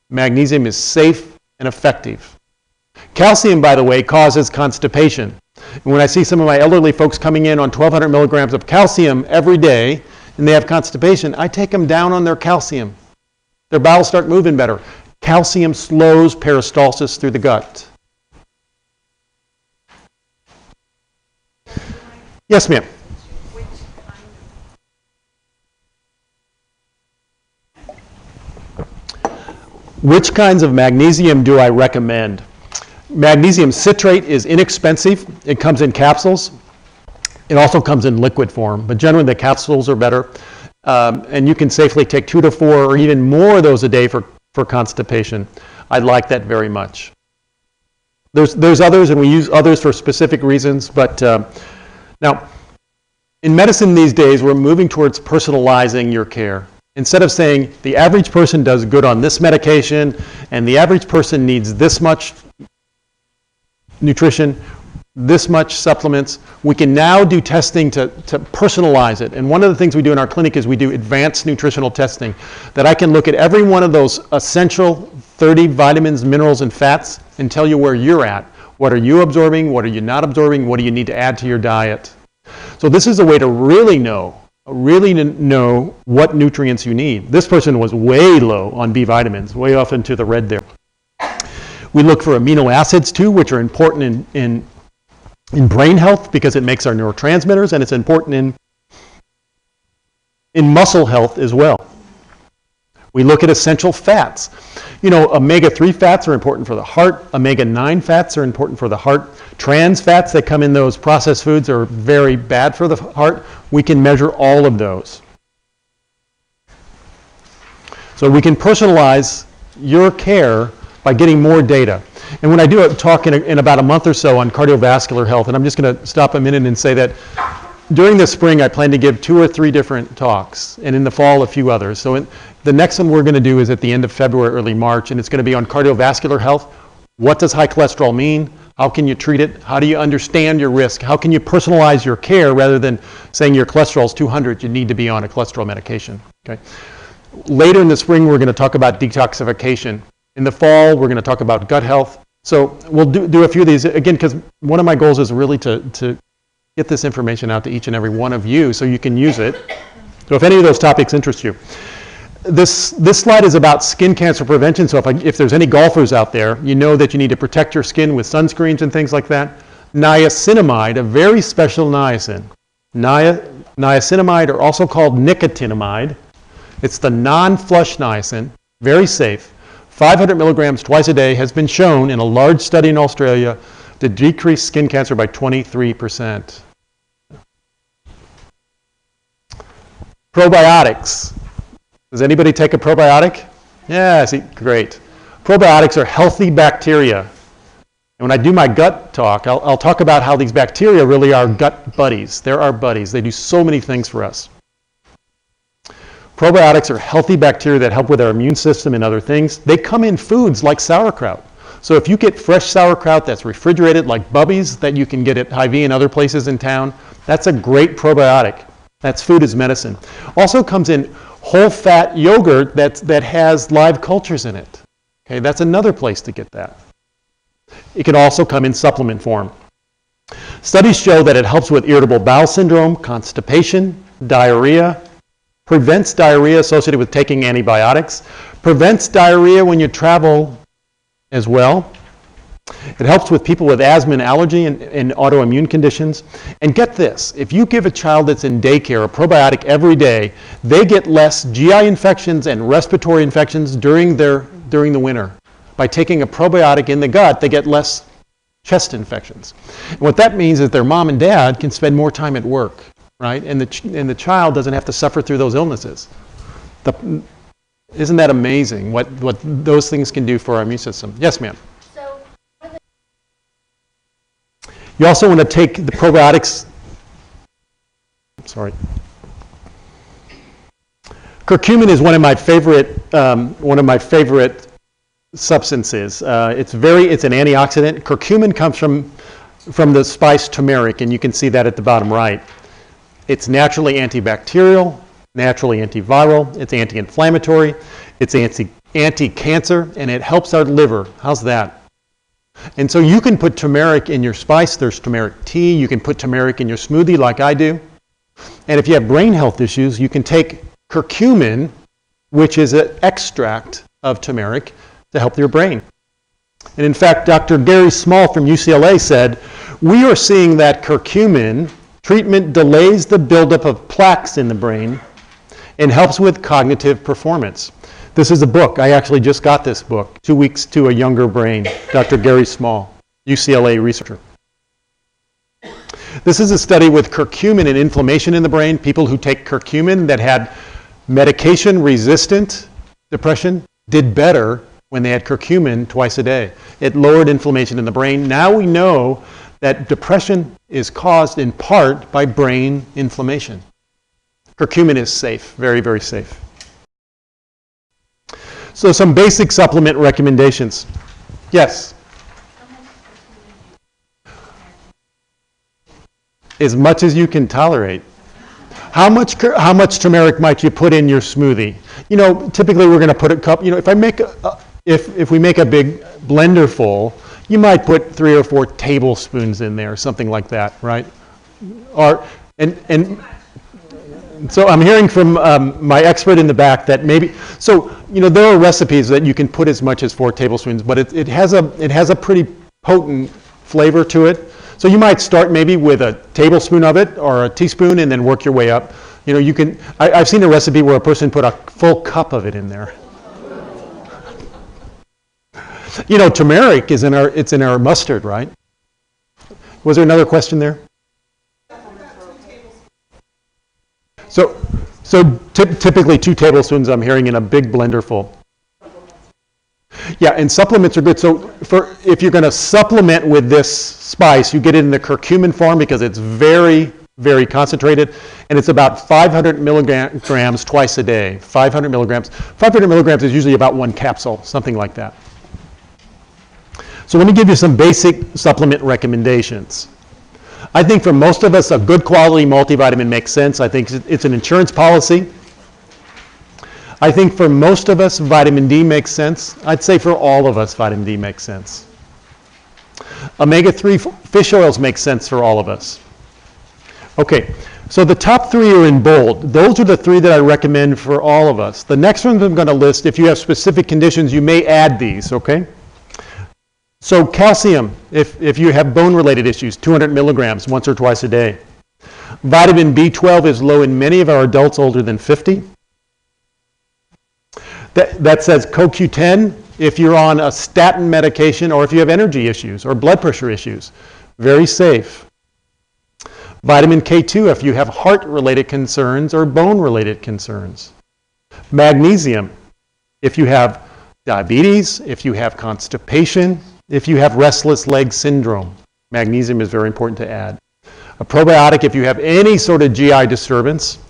[SPEAKER 1] magnesium is safe and effective. Calcium, by the way, causes constipation. And when I see some of my elderly folks coming in on 1,200 milligrams of calcium every day, and they have constipation, I take them down on their calcium. Their bowels start moving better. Calcium slows peristalsis through the gut. Yes, ma'am. Which kinds of magnesium do I recommend? Magnesium citrate is inexpensive. It comes in capsules. It also comes in liquid form, but generally the capsules are better. And you can safely take 2 to 4 or even more of those a day for constipation. I like that very much. There's others, and we use others for specific reasons, but now In medicine these days, we're moving towards personalizing your care. Instead of saying the average person does good on this medication and the average person needs this much nutrition, this much supplements, we can now do testing to personalize it. And one of the things we do in our clinic is we do advanced nutritional testing, that I can look at every one of those essential 30 vitamins, minerals, and fats and tell you where you're at. What are you absorbing? What are you not absorbing? What do you need to add to your diet? So this is a way to really know what nutrients you need. This person was way low on B vitamins, way off into the red there. We look for amino acids too, which are important in brain health because it makes our neurotransmitters, and it's important in muscle health as well. We look at essential fats. You know, omega-3 fats are important for the heart. Omega-9 fats are important for the heart. Trans fats that come in those processed foods are very bad for the heart. We can measure all of those. So we can personalize your care by getting more data. And when I do a talk in about a month or so on cardiovascular health, and I'm just going to stop a minute and say that during the spring I plan to give 2 or 3 different talks, and in the fall a few others. So the next one we're going to do is at the end of February, early March, and it's going to be on cardiovascular health. What does high cholesterol mean? How can you treat it? How do you understand your risk? How can you personalize your care rather than saying your cholesterol is 200, you need to be on a cholesterol medication? Okay. Later in the spring, we're going to talk about detoxification. In the fall, we're going to talk about gut health. So we'll do a few of these, again, because one of my goals is really to get this information out to each and every one of you so you can use it. So if any of those topics interest you. This slide is about skin cancer prevention, so if there's any golfers out there, you know that you need to protect your skin with sunscreens and things like that. Niacinamide, a very special niacin. Niacinamide, or also called nicotinamide. It's the non-flush niacin, very safe. 500 milligrams twice a day has been shown in a large study in Australia to decrease skin cancer by 23%. Probiotics. Does anybody take a probiotic? Yeah, see, great. Probiotics are healthy bacteria. And when I do my gut talk, I'll talk about how these bacteria really are gut buddies. They're our buddies. They do so many things for us. Probiotics are healthy bacteria that help with our immune system and other things. They come in foods like sauerkraut. So if you get fresh sauerkraut that's refrigerated like Bubby's that you can get at Hy-Vee and other places in town, that's a great probiotic. That's food as medicine. Also comes in whole fat yogurt that has live cultures in it. Okay, that's another place to get that. It can also come in supplement form. Studies show that it helps with irritable bowel syndrome, constipation, diarrhea, prevents diarrhea associated with taking antibiotics, prevents diarrhea when you travel as well. It helps with people with asthma and allergy and autoimmune conditions. And get this, if you give a child that's in daycare a probiotic every day, they get less GI infections and respiratory infections during the winter. By taking a probiotic in the gut, they get less chest infections. And what that means is their mom and dad can spend more time at work, right? And the child doesn't have to suffer through those illnesses. Isn't that amazing what those things can do for our immune system? Yes, ma'am. You also want to take the probiotics. Sorry. Curcumin is one of my favorite substances. It's an antioxidant. Curcumin comes from the spice turmeric, and you can see that at the bottom right. It's naturally antibacterial, naturally antiviral. It's anti-inflammatory. It's anti-cancer, and it helps our liver. How's that? And so you can put turmeric in your spice. There's turmeric tea. You can put turmeric in your smoothie like I do. And if you have brain health issues, you can take curcumin, which is an extract of turmeric, to help your brain. And in fact, Dr. Gary Small from UCLA said, we are seeing that curcumin treatment delays the buildup of plaques in the brain and helps with cognitive performance. This is a book. I actually just got this book, 2 Weeks to a Younger Brain, Dr. Gary Small, UCLA researcher. This is a study with curcumin and inflammation in the brain. People who take curcumin that had medication-resistant depression did better when they had curcumin twice a day. It lowered inflammation in the brain. Now we know that depression is caused in part by brain inflammation. Curcumin is safe, very, very safe. So some basic supplement recommendations. Yes? As much as you can tolerate. How much turmeric might you put in your smoothie? You know, typically we're going to put a cup. You know, if I make if we make a big blender full, you might put 3 or 4 tablespoons in there, something like that, right? And so I'm hearing from my expert in the back that maybe, so you know, there are recipes that you can put as much as 4 tablespoons, but it has a pretty potent flavor to it. So you might start maybe with a tablespoon of it or a teaspoon and then work your way up. You know, you can, I've seen a recipe where a person put a full cup of it in there. You know, turmeric is it's in our mustard, right? Was there another question there? So typically 2 tablespoons I'm hearing in a big blender full. Yeah, and supplements are good. So if you're going to supplement with this spice, you get it in the curcumin form because it's very, very concentrated, and it's about 500 milligrams twice a day. 500 milligrams. 500 milligrams is usually about 1 capsule, something like that. So let me give you some basic supplement recommendations. I think for most of us, a good quality multivitamin makes sense. I think it's an insurance policy. I think for most of us, vitamin D makes sense. I'd say for all of us, vitamin D makes sense. Omega-3 fish oils make sense for all of us. Okay, so the top 3 are in bold. Those are the 3 that I recommend for all of us. The next ones I'm going to list, if you have specific conditions, you may add these, okay? So calcium, if you have bone-related issues, 200 milligrams once or twice a day. Vitamin B12 is low in many of our adults older than 50. That says CoQ10 if you're on a statin medication or if you have energy issues or blood pressure issues. Very safe. Vitamin K2 if you have heart-related concerns or bone-related concerns. Magnesium if you have diabetes, if you have constipation, if you have restless leg syndrome. Magnesium is very important to add. A probiotic if you have any sort of GI disturbance.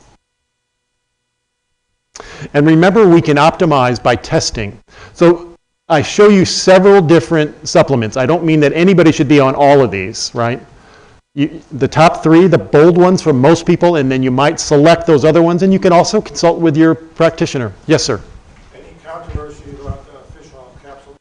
[SPEAKER 1] And remember, we can optimize by testing. So I show you several different supplements. I don't mean that anybody should be on all of these, right? The top 3, the bold ones for most people, and then you might select those other ones, and you can also consult with your practitioner. Yes, sir?
[SPEAKER 4] Any controversy about fish oil capsules?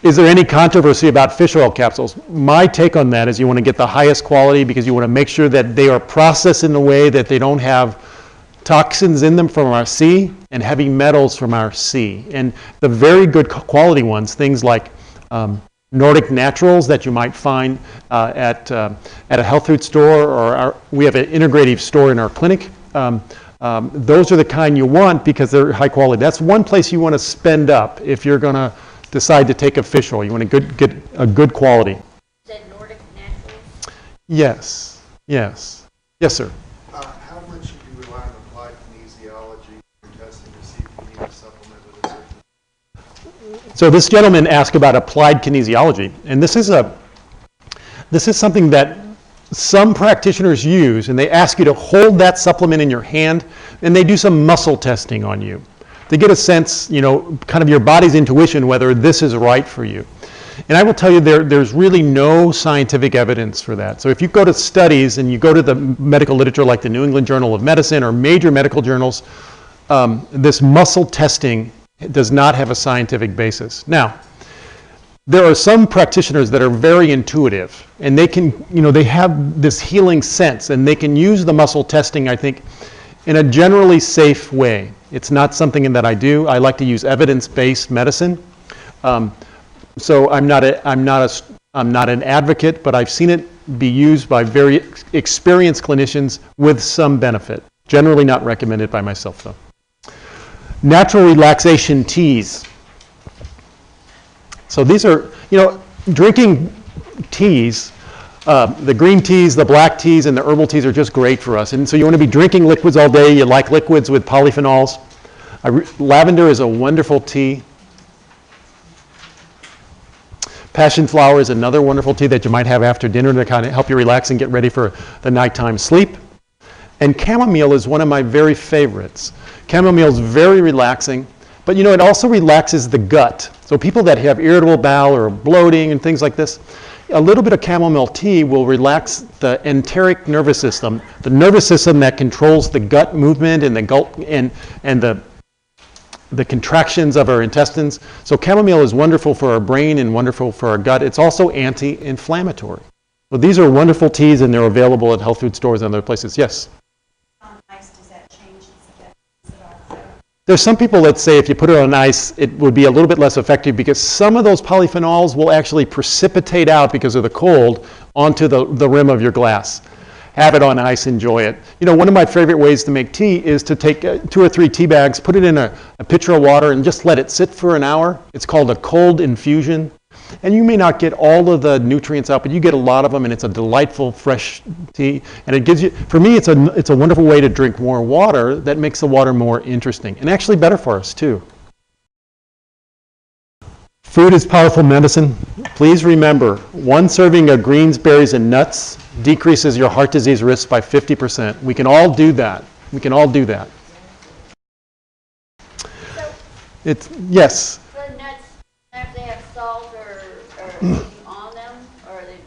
[SPEAKER 1] Is there any controversy about fish oil capsules? My take on that is you want to get the highest quality because you want to make sure that they are processed in a way that they don't have toxins in them from our sea and heavy metals from our sea. And the very good quality ones, things like Nordic Naturals that you might find at a health food store, or we have an integrative store in our clinic. Those are the kind you want because they're high quality. That's one place you want to spend up if you're going to decide to take a fish oil. You want to get a good quality.
[SPEAKER 2] You said Nordic Naturals?
[SPEAKER 1] Yes, yes. Yes, sir.
[SPEAKER 4] How much should you rely on applied kinesiology for testing to see if you need to supplement with a certain?
[SPEAKER 1] So this gentleman asked about applied kinesiology, and this is something that some practitioners use, and they ask you to hold that supplement in your hand, and they do some muscle testing on you to get a sense, you know, kind of your body's intuition whether this is right for you. And I will tell you there's really no scientific evidence for that. So if you go to studies and you go to the medical literature like the New England Journal of Medicine or major medical journals, this muscle testing does not have a scientific basis. Now, there are some practitioners that are very intuitive, and they can, you know, they have this healing sense, and they can use the muscle testing, I think, in a generally safe way. It's not something that I do. I like to use evidence-based medicine. So I'm not an advocate, but I've seen it be used by very experienced clinicians with some benefit. Generally not recommended by myself, though. Natural relaxation teas. So these are, you know, drinking teas, the green teas, the black teas, and the herbal teas are just great for us. And so you want to be drinking liquids all day. You like liquids with polyphenols. Lavender is a wonderful tea. Passion flower is another wonderful tea that you might have after dinner to kind of help you relax and get ready for the nighttime sleep. And chamomile is one of my very favorites. Chamomile is very relaxing, but it also relaxes the gut. So people that have irritable bowel or bloating and things like this, a little bit of chamomile tea will relax the enteric nervous system, the nervous system that controls the gut movement and the gut and the contractions of our intestines. So chamomile is wonderful for our brain and wonderful for our gut. It's also anti-inflammatory. So these are wonderful teas, and they're available at health food stores and other places. Yes?
[SPEAKER 5] Ice, does that change its effectiveness?
[SPEAKER 1] There's some people that say if you put it on ice, it would be a little bit less effective because some of those polyphenols will actually precipitate out because of the cold onto the rim of your glass. Have it on ice, enjoy it. One of my favorite ways to make tea is to take 2 or 3 tea bags, put it in a pitcher of water, and just let it sit for an hour. It's called a cold infusion. And you may not get all of the nutrients out, but you get a lot of them, and it's a delightful, fresh tea. And it gives you, for me, it's a wonderful way to drink more water that makes the water more interesting, and actually better for us, too. Food is powerful medicine. Please remember, 1 serving of greens, berries, and nuts decreases your heart disease risk by 50%. We can all do that. We can all do that. Yes?
[SPEAKER 2] The nuts, if they have salt or anything on them, or are they?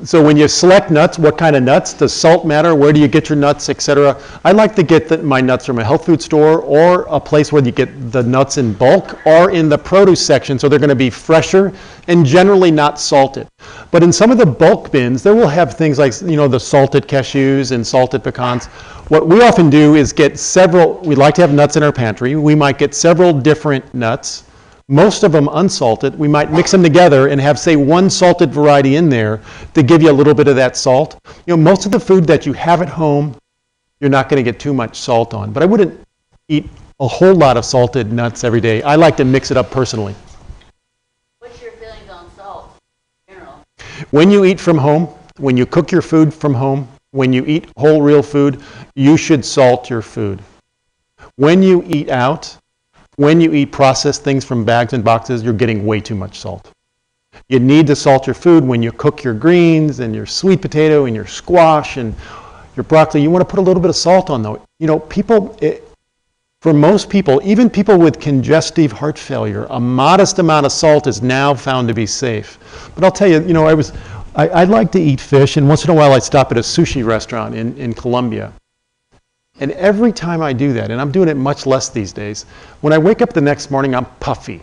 [SPEAKER 1] So when you select nuts, what kind of nuts? Does salt matter? Where do you get your nuts, etc.? I like to get my nuts from a health food store or a place where you get the nuts in bulk or in the produce section, so they're going to be fresher and generally not salted. But in some of the bulk bins, they will have things like, the salted cashews and salted pecans. What we often do is get several, we like to have nuts in our pantry. We might get several different nuts, most of them unsalted. We might mix them together and have, say, 1 salted variety in there to give you a little bit of that salt. Most of the food that you have at home, you're not going to get too much salt on. But I wouldn't eat a whole lot of salted nuts every day. I like to mix it up personally.
[SPEAKER 2] What's your feelings on salt in general?
[SPEAKER 1] When you eat from home, when you cook your food from home, when you eat whole real food, you should salt your food. When you eat out, when you eat processed things from bags and boxes, you're getting way too much salt. You need to salt your food when you cook your greens and your sweet potato and your squash and your broccoli. You want to put a little bit of salt on though. For most people, even people with congestive heart failure, a modest amount of salt is now found to be safe. But I'll tell you, I like to eat fish, and once in a while I stop at a sushi restaurant in Colombia. And every time I do that, and I'm doing it much less these days, when I wake up the next morning, I'm puffy.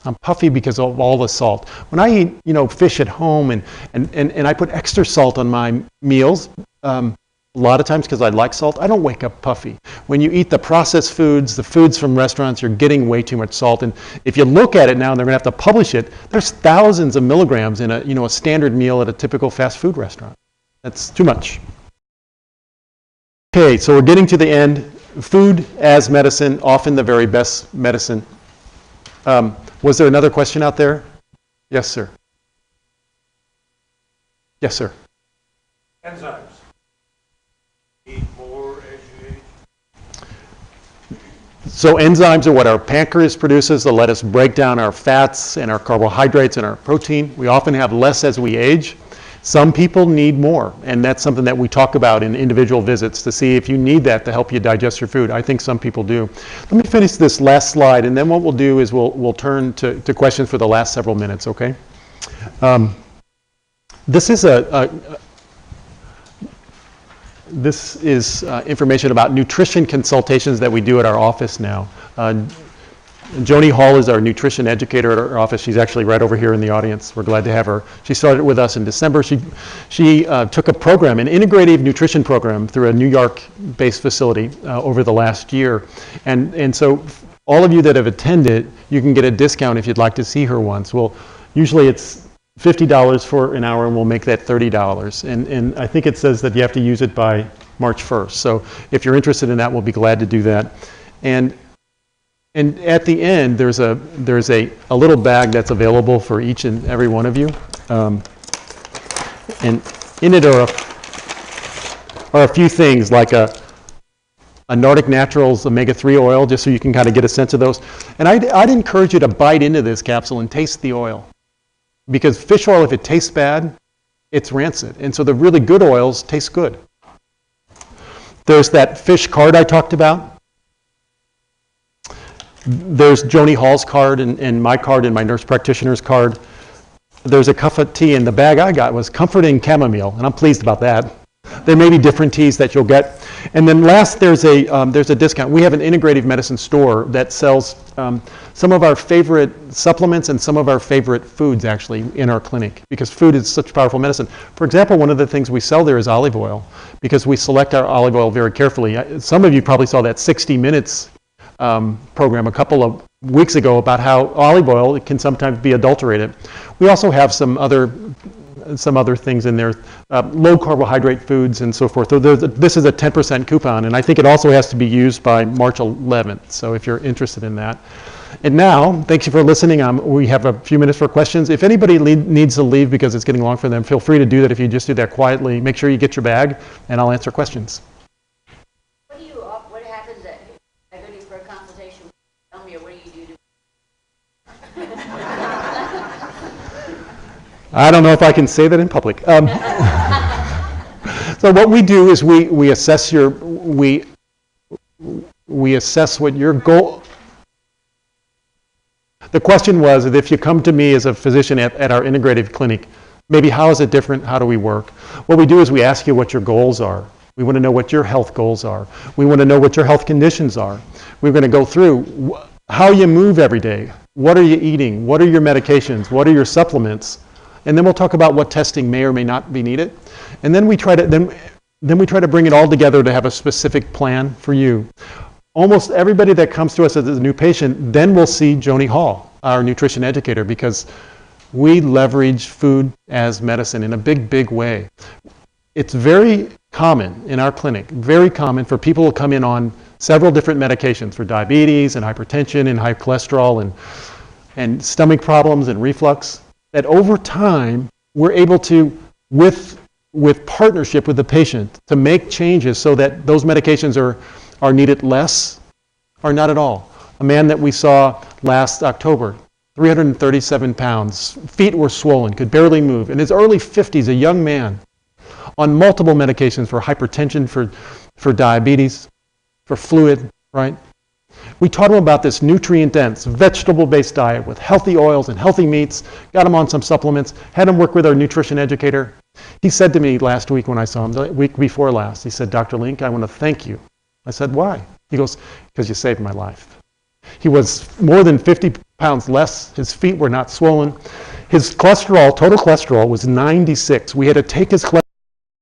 [SPEAKER 1] I'm puffy because of all the salt. When I eat, fish at home and I put extra salt on my meals, a lot of times because I like salt, I don't wake up puffy. When you eat the processed foods, the foods from restaurants, you're getting way too much salt. And if you look at it now, and they're going to have to publish it, there's thousands of milligrams in a standard meal at a typical fast food restaurant. That's too much. Okay, so we're getting to the end. Food as medicine, often the very best medicine. Was there another question out there? Yes, sir. Yes, sir.
[SPEAKER 6] Enzymes. Eat more as you age?
[SPEAKER 1] So enzymes are what our pancreas produces to let us break down our fats and our carbohydrates and our protein. We often have less as we age. Some people need more, and that's something that we talk about in individual visits to see if you need that to help you digest your food. I think some people do. Let me finish this last slide, and then what we'll do is we'll turn to questions for the last several minutes, okay? This is information about nutrition consultations that we do at our office now. Joni Hall is our nutrition educator at our office. She's actually right over here in the audience. We're glad to have her. She started with us in December. She took a program, an integrative nutrition program through a New York-based facility over the last year. And so all of you that have attended, you can get a discount if you'd like to see her once. Well, usually it's $50 for an hour, and we'll make that $30. And I think it says that you have to use it by March 1st. So if you're interested in that, we'll be glad to do that. And at the end, there's a little bag that's available for each and every one of you. And in it are a few things like a Nordic Naturals omega-3 oil, just so you can kind of get a sense of those. And I'd encourage you to bite into this capsule and taste the oil. Because fish oil, if it tastes bad, it's rancid. And so the really good oils taste good. There's that fish card I talked about. There's Joni Hall's card and my card and my nurse practitioner's card. There's a cup of tea, and the bag I got was comforting chamomile, and I'm pleased about that. There may be different teas that you'll get. And then last, there's a discount. We have an integrative medicine store that sells some of our favorite supplements and some of our favorite foods, actually, in our clinic, because food is such powerful medicine. For example, one of the things we sell there is olive oil, because we select our olive oil very carefully. Some of you probably saw that 60 Minutes program a couple of weeks ago about how olive oil can sometimes be adulterated. We also have some other things in there, low carbohydrate foods and so forth. So this is a 10% coupon, and I think it also has to be used by March 11th, so if you're interested in that. And now, thank you for listening. We have a few minutes for questions. If anybody needs to leave because it's getting long for them, feel free to do that. If you just do that quietly, make sure you get your bag, and I'll answer questions.
[SPEAKER 2] What happens if I go to you for a consultation? Tell me, what do you do?
[SPEAKER 1] I don't know if I can say that in public. So what we do is we assess we assess what your goal. The question was that if you come to me as a physician at our integrative clinic, maybe how is it different? How do we work? What we do is we ask you what your goals are. We want to know what your health goals are. We want to know what your health conditions are. We're going to go through how you move every day. What are you eating? What are your medications? What are your supplements? And then we'll talk about what testing may or may not be needed. And then we try to bring it all together to have a specific plan for you. Almost everybody that comes to us as a new patient then will see Joni Hall, our nutrition educator, because we leverage food as medicine in a big, big way. It's very common in our clinic, very common for people to come in on several different medications for diabetes and hypertension and high cholesterol and stomach problems and reflux, that over time we're able to, with partnership with the patient, to make changes so that those medications are needed less or not at all. A man that we saw last October, 337 pounds, feet were swollen, could barely move. In his early 50s, a young man on multiple medications for hypertension, for diabetes, for fluid, right? We taught him about this nutrient-dense, vegetable-based diet with healthy oils and healthy meats, got him on some supplements, had him work with our nutrition educator. He said to me last week when I saw him, the week before last, he said, "Dr. Link, I want to thank you." I said, "Why?" He goes, "Because you saved my life." He was more than 50 pounds less. His feet were not swollen. His cholesterol, total cholesterol, was 96. We had to take his cholesterol